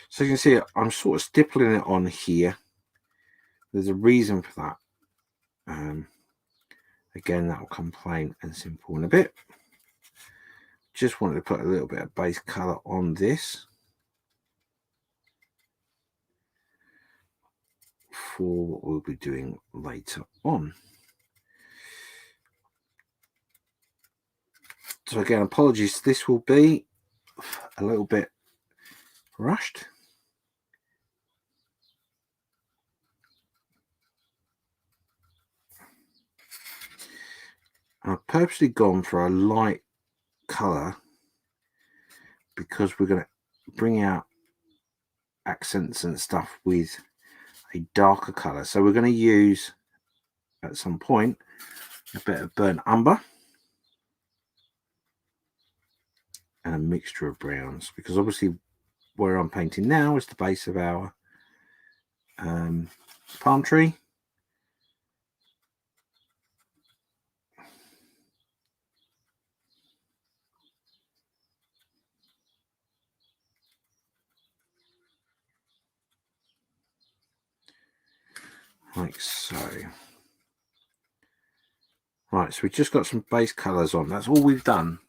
So you can see I'm sort of stippling it on here. There's a reason for that. Again, that will come plain and simple in a bit. Just wanted to put a little bit of base color on this for what we'll be doing later on. So again, apologies, this will be a little bit rushed. I've purposely gone for a light color because we're going to bring out accents and stuff with a darker color. So we're going to use at some point a bit of burnt umber and a mixture of browns, because obviously where I'm painting now is the base of our palm tree. Like so. Right, so we've just got some base colors on. That's all we've done.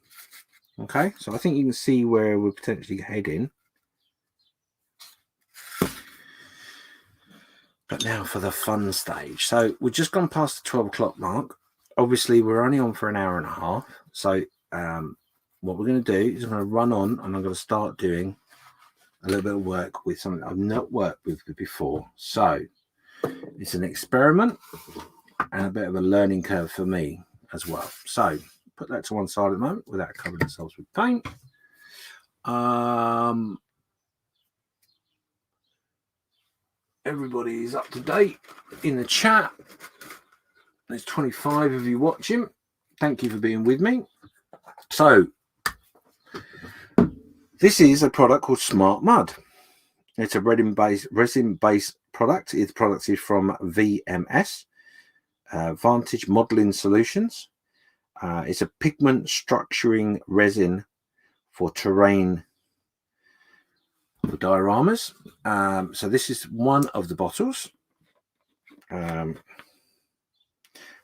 Okay, so I think you can see where we're potentially heading. But now for the fun stage. So we've just gone past the 12 o'clock mark. Obviously, we're only on for an hour and a half. So what we're going to do is I'm going to run on and I'm going to start doing a little bit of work with something I've not worked with before. So it's an experiment and a bit of a learning curve for me as well. So put that to one side at the moment without covering ourselves with paint. Everybody is up to date in the chat. There's 25 of you watching. Thank you for being with me. So this is a product called Smart Mud. It's a resin-based product. Its product is from VMS, Vantage Modeling Solutions. It's a pigment structuring resin for terrain for dioramas. So this is one of the bottles. And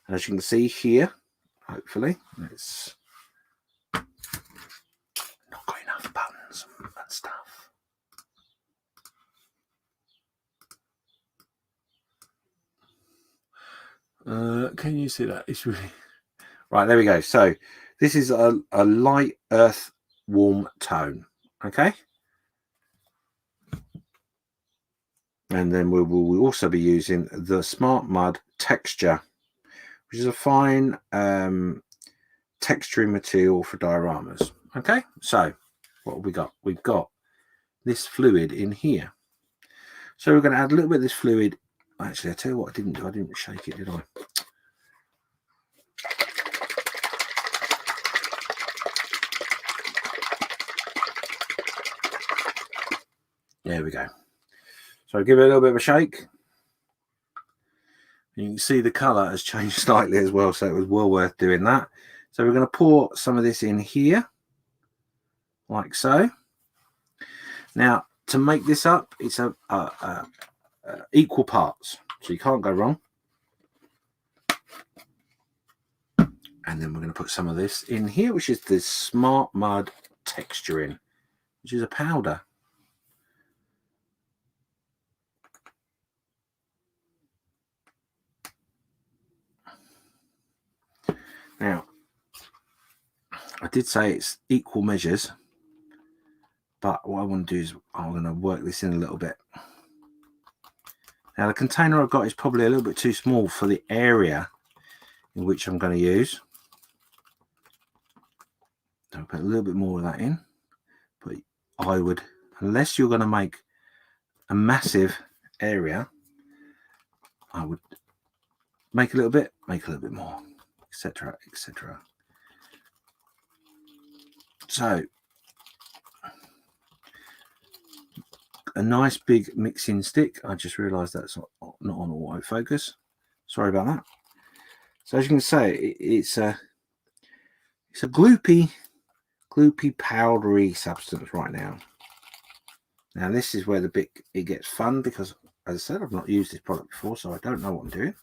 as you can see here, hopefully, it's not got enough buttons and stuff. Can you see that? It's really right. There we go. So this is a light earth warm tone. Okay. And then we will also be using the Smart Mud Texture, which is a fine texturing material for dioramas. Okay, so what have we got? We've got this fluid in here. So we're going to add a little bit of this fluid. Actually, I tell you what I didn't do. I didn't shake it, did I? There we go. So give it a little bit of a shake. You can see the colour has changed slightly as well, so it was well worth doing that. So we're going to pour some of this in here, like so. Now, to make this up, it's equal parts, so you can't go wrong. And then we're going to put some of this in here, which is the Smart Mud Texturing, which is a powder. Now, I did say it's equal measures, but what I want to do is I'm going to work this in a little bit. Now, the container I've got is probably a little bit too small for the area in which I'm going to use. So I'll put a little bit more of that in. But I would, unless you're going to make a massive area, I would make a little bit more, etc., etc. So a nice big mixing stick. I just realized that's not on autofocus. Sorry about that. So as you can say, it's a gloopy powdery substance right now. Now this is where the bit it gets fun, because as I said, I've not used this product before, so I don't know what I'm doing.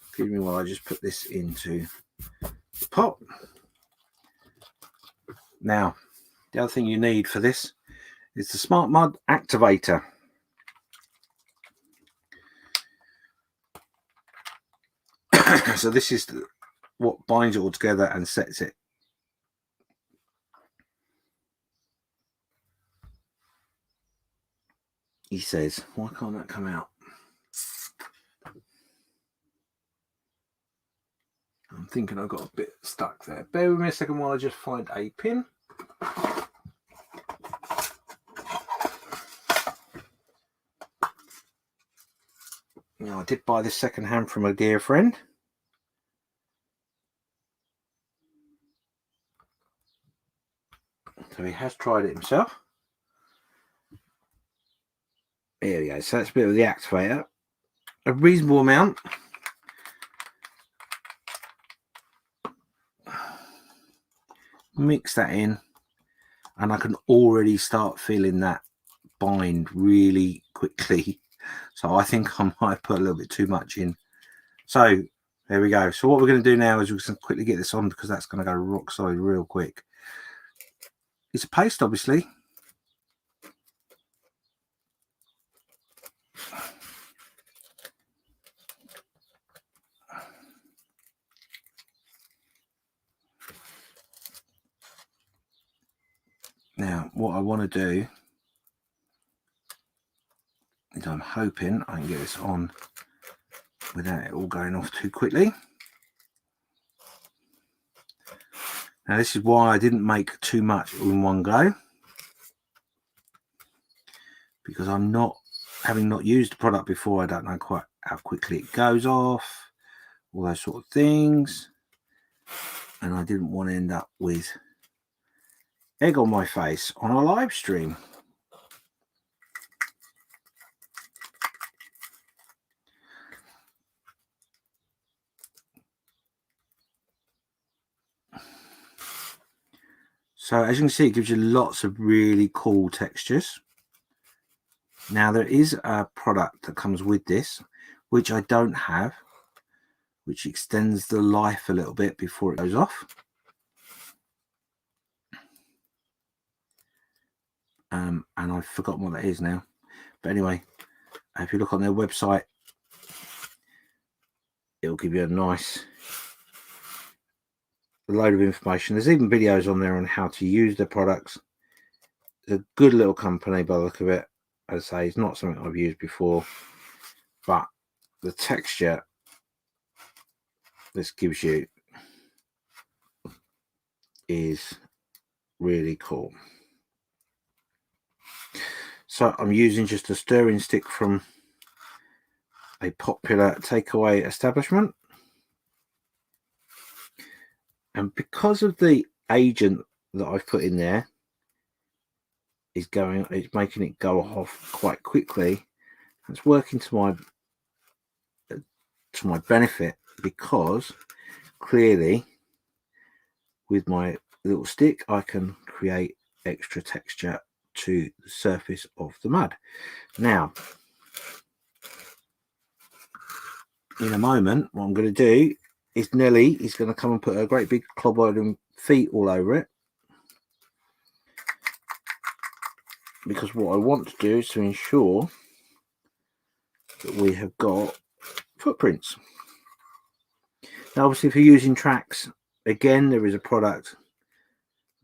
Excuse me while I just put this into the pot. Now, the other thing you need for this is the Smart Mud Activator. So this is what binds it all together and sets it. He says, why can't that come out? I'm thinking I got a bit stuck there. Bear with me a second while I just find a pin. Now, I did buy this second hand from a dear friend. So he has tried it himself. There we go. So that's a bit of the activator. A reasonable amount. Mix that in, and I can already start feeling that bind really quickly. So I think I might put a little bit too much in. So there we go. So what we're going to do now is we're going to quickly get this on, because that's going to go rock solid real quick. It's a paste, obviously. Now, what I want to do is I'm hoping I can get this on without it all going off too quickly. Now, this is why I didn't make too much in one go, because I'm not, having not used the product before, I don't know quite how quickly it goes off, all those sort of things, and I didn't want to end up with egg on my face on a live stream. So as you can see, it gives you lots of really cool textures. Now there is a product that comes with this, which I don't have, which extends the life a little bit before it goes off. And I've forgotten what that is now. But anyway, if you look on their website, it'll give you a nice load of information. There's even videos on there on how to use their products. It's a good little company by the look of it. As I say, it's not something I've used before, but the texture this gives you is really cool. So I'm using just a stirring stick from a popular takeaway establishment, and because of the agent that I've put in there is going, it's making it go off quite quickly. It's working to my benefit, because clearly with my little stick I can create extra texture to the surface of the mud. Now in a moment what I'm going to do is Nelly is going to come and put a great big clob iron feet all over it, because what I want to do is to ensure that we have got footprints. Now obviously if you're using tracks, again there is a product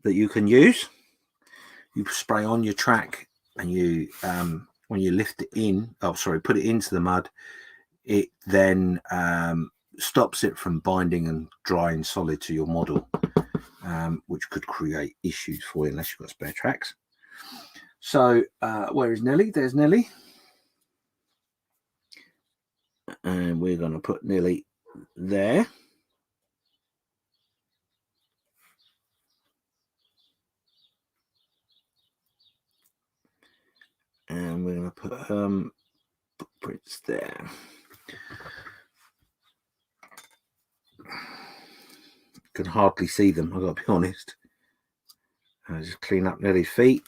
that you can use. You spray on your track and you when you lift it in, put it into the mud, it then stops it from binding and drying solid to your model, which could create issues for you unless you've got spare tracks. So where is Nelly? There's Nelly, and we're going to put Nelly there. And we're going to put footprints there. Can hardly see them, I've got to be honest. I'll just clean up Nelly's feet.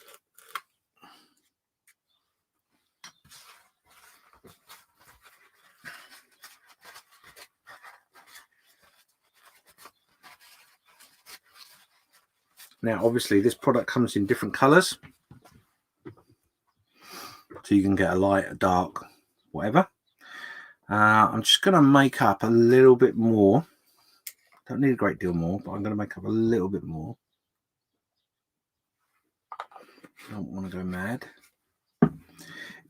Now obviously this product comes in different colors, so you can get a light, a dark, whatever. I'm just going to make up a little bit more. Don't need a great deal more, but I'm going to make up a little bit more. I don't want to go mad.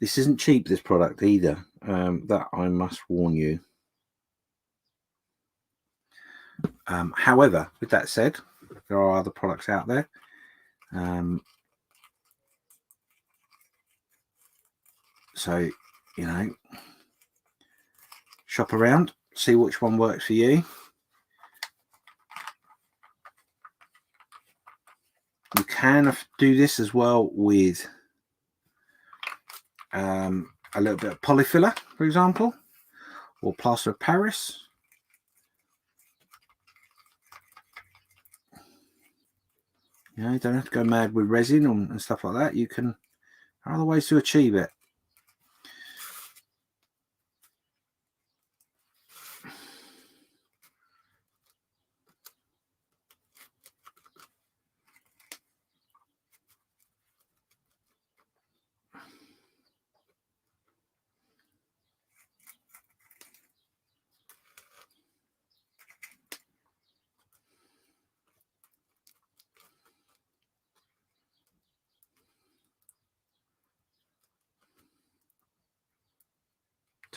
This isn't cheap, this product either. That I must warn you. However, with that said, there are other products out there. So, you know, shop around, see which one works for you. You can do this as well with a little bit of polyfiller, for example, or plaster of Paris. You know, you don't have to go mad with resin and stuff like that. You can, there are other ways to achieve it.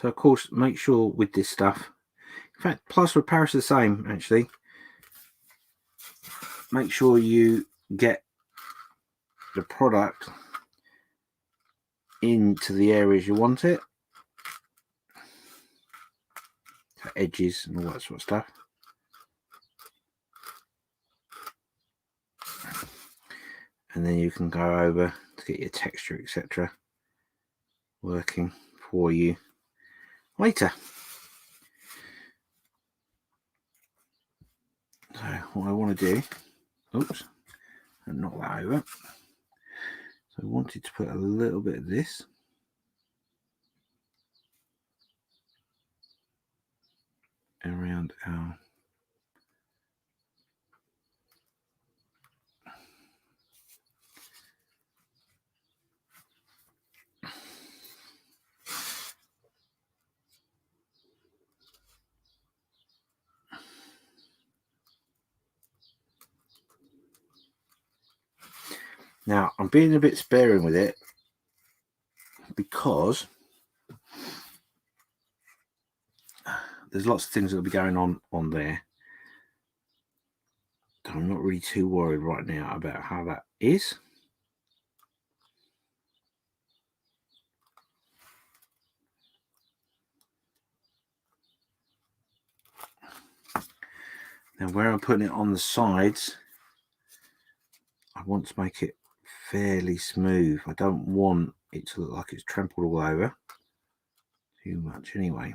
So of course, make sure with this stuff, in fact, plaster of Paris is the same actually. Make sure you get the product into the areas you want it, edges and all that sort of stuff. And then you can go over to get your texture, etc., working for you later. So what I want to do, oops, and knock that over. So I wanted to put a little bit of this around our now. I'm being a bit sparing with it because there's lots of things that'll be going on there. So I'm not really too worried right now about how that is. Now where I'm putting it on the sides, I want to make it fairly smooth. I don't want it to look like it's trampled all over too much anyway.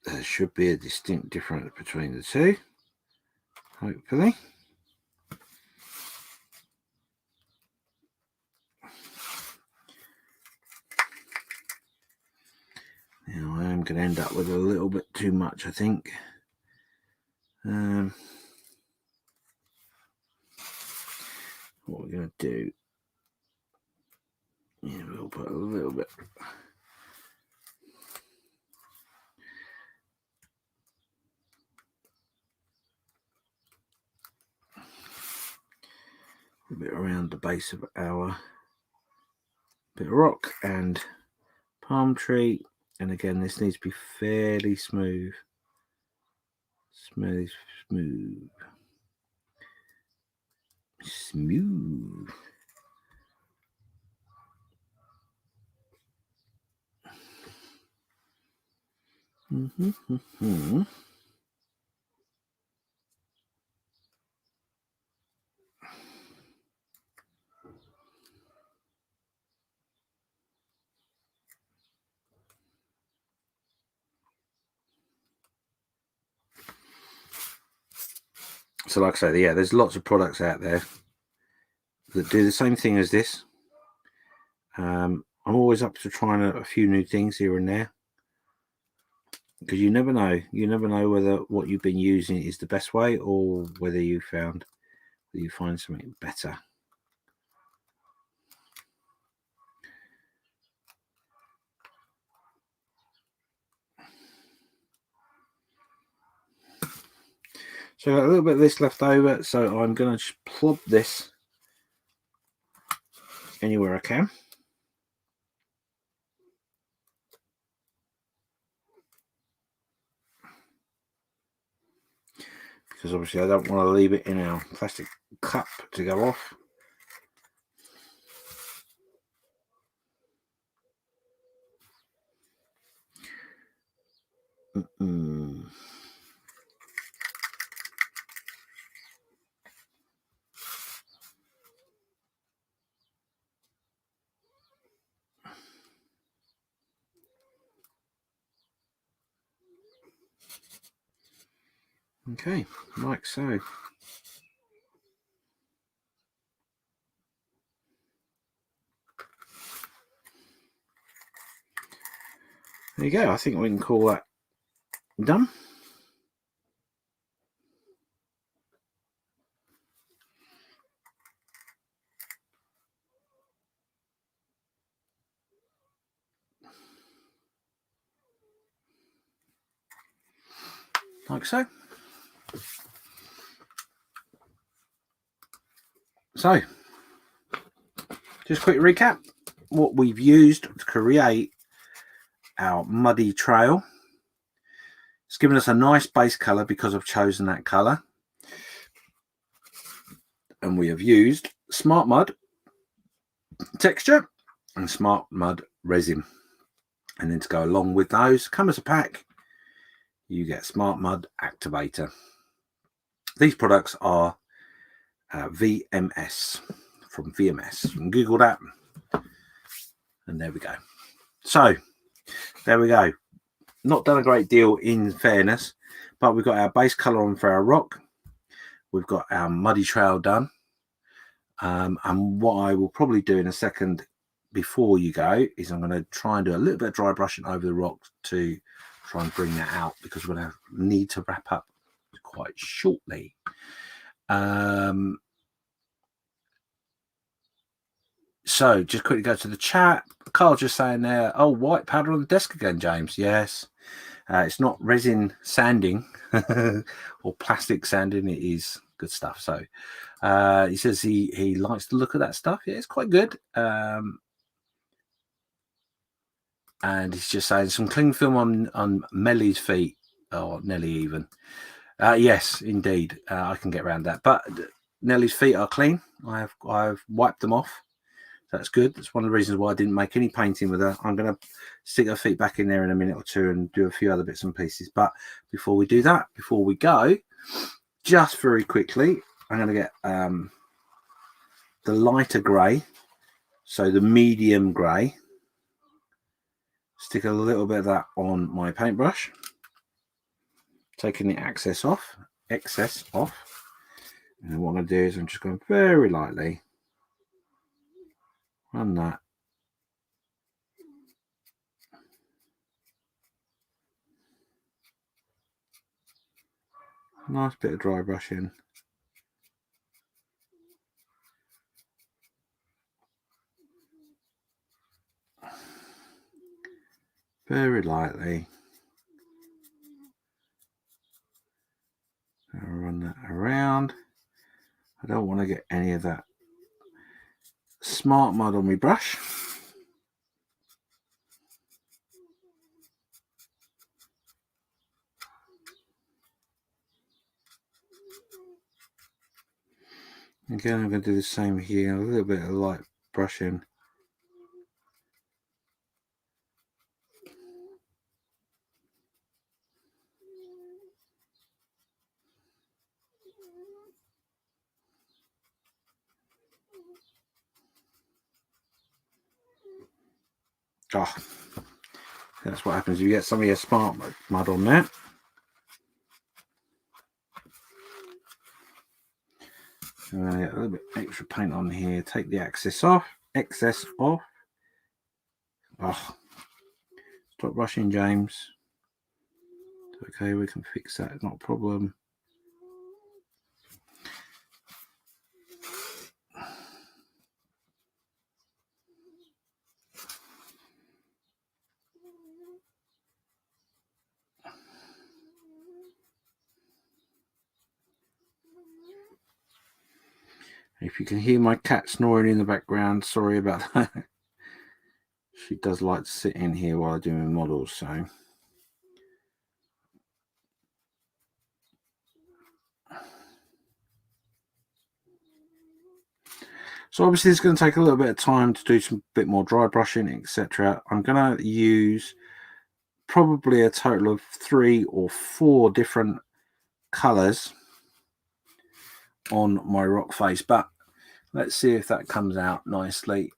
There should be a distinct difference between the two, hopefully. Now I am going to end up with a little bit too much, I think. What we're going to do, yeah, we'll put a little bit. A bit around the base of our bit of rock and palm tree, and again this needs to be fairly smooth. Smooth. So like I say, yeah, there's lots of products out there that do the same thing as this. I'm always up to trying a few new things here and there, because you never know whether what you've been using is the best way or whether you find something better. So I've got a little bit of this left over, so I'm going to just plop this anywhere I can. Because obviously I don't want to leave it in our plastic cup to go off. Okay, like so. There you go. I think we can call that done. Like so. So, just quick recap. What we've used to create our muddy trail. It's given us a nice base colour because I've chosen that colour. And we have used Smart Mud texture and Smart Mud resin. And then to go along with those, come as a pack, you get Smart Mud Activator. These products are VMS, from VMS. You can Google that. And there we go. So, there we go. Not done a great deal in fairness, but we've got our base colour on for our rock. We've got our muddy trail done. And what I will probably do in a second before you go is I'm going to try and do a little bit of dry brushing over the rock to try and bring that out, because we're going to need to wrap up quite shortly. So just quickly go to the chat. Carl just saying there, oh, white powder on the desk again, James. Yes. It's not resin sanding or plastic sanding. It is good stuff. So he says he likes to look at that stuff. Yeah, it's quite good. And he's just saying some cling film on Mellie's feet, or Nelly even. Yes, indeed. I can get around that. But Nellie's feet are clean. I've wiped them off. That's good. That's one of the reasons why I didn't make any painting with her. I'm going to stick her feet back in there in a minute or two and do a few other bits and pieces. But before we do that, before we go, just very quickly, I'm going to get the lighter grey, so the medium grey. Stick a little bit of that on my paintbrush. Taking the excess off. And what I'm going to do is I'm just going very lightly run that. Nice bit of dry brushing. Very lightly. I'll run that around. I don't want to get any of that Smart Mud on my brush. Again, I'm going to do the same here. A little bit of light brushing. Oh, that's what happens if you get some of your Smart Mud on there. And then I get a little bit extra paint on here. Take the excess off. Oh, stop rushing, James. Okay, we can fix that. Not a problem. If you can hear my cat snoring in the background, sorry about that. She does like to sit in here while I do my models, so. So obviously it's going to take a little bit of time to do some bit more dry brushing, etc. I'm going to use probably a total of 3 or 4 different colours on my rock face, but let's see if that comes out nicely.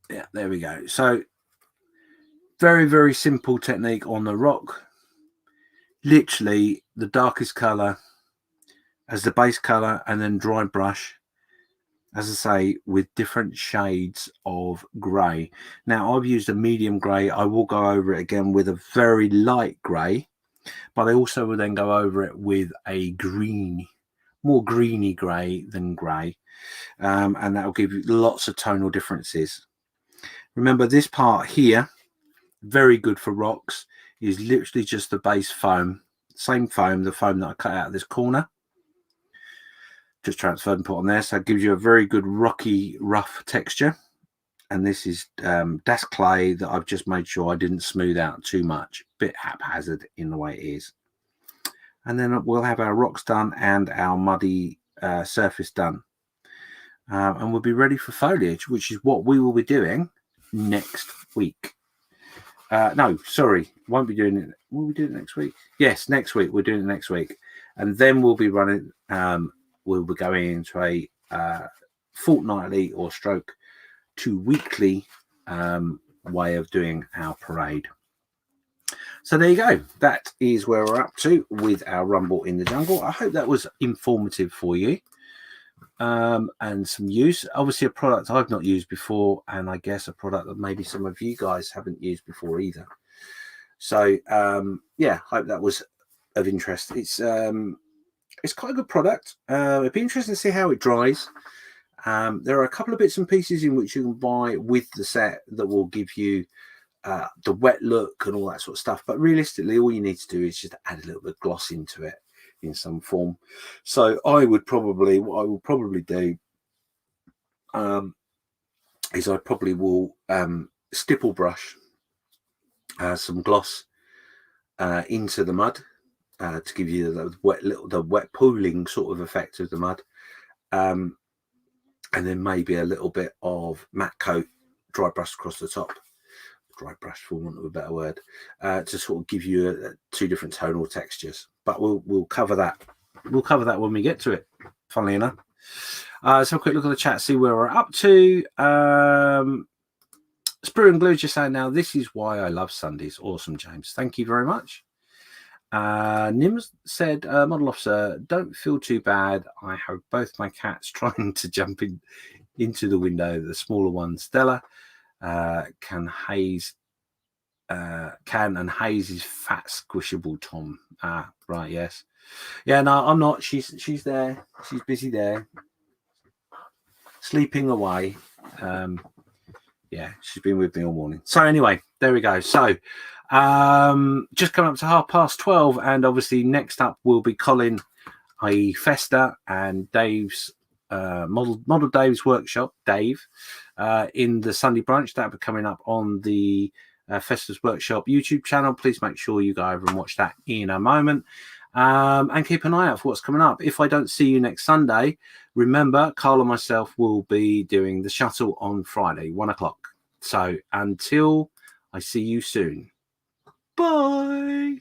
Yeah, there we go. So very, very simple technique on the rock. Literally the darkest colour as the base colour, and then dry brush, as I say, with different shades of grey. Now I've used a medium grey. I will go over it again with a very light grey, but I also will then go over it with a green, more greeny grey than grey, and that will give you lots of tonal differences. Remember, this part here, very good for rocks, is literally just the base foam. Same foam, the foam that I cut out of this corner. Just transferred and put on there. So it gives you a very good rocky, rough texture. And this is that's clay that I've just made sure I didn't smooth out too much. Bit haphazard in the way it is. And then we'll have our rocks done and our muddy surface done. And we'll be ready for foliage, which is what we will be doing next week. No, sorry, won't be doing it. Will we do it next week? Yes, next week. We're doing it next week. And then we'll be running, we'll be going into a fortnightly or stroke to weekly way of doing our parade. So there you go. That is where we're up to with our Rumble in the Jungle. I hope that was informative for you and some use. Obviously, a product I've not used before, and I guess a product that maybe some of you guys haven't used before either. So yeah, hope that was of interest. It's quite a good product. It'd be interesting to see how it dries. There are a couple of bits and pieces in which you can buy with the set that will give you the wet look and all that sort of stuff. But realistically, all you need to do is just add a little bit of gloss into it in some form. So what I will probably do is I probably will stipple brush some gloss into the mud to give you the wet pooling sort of effect of the mud. And then maybe a little bit of matte coat dry brush across the top. Dry brush, for want of a better word, to sort of give you two different tonal textures. But we'll cover that. We'll cover that when we get to it. Funnily enough. So a quick look at the chat, see where we're up to. Sprue and Glue just saying now, this is why I love Sundays. Awesome, James. Thank you very much. Nims said, model officer, don't feel too bad. I have both my cats trying to jump into the window. The smaller one, Stella, can and haze is fat squishable Tom. Right, yes. Yeah, no, I'm not. She's there. She's busy there. Sleeping away. Yeah, she's been with me all morning. So anyway, there we go. So just coming up to 12:30, and obviously next up will be Colin, i.e. Festa, and Dave's model Dave's workshop, Dave, in the Sunday brunch. That'll be coming up on the Festa's Workshop YouTube channel. Please make sure you go over and watch that in a moment. And keep an eye out for what's coming up. If I don't see you next Sunday, remember, Carl and myself will be doing the shuttle on Friday, 1 o'clock. So until I see you soon, bye.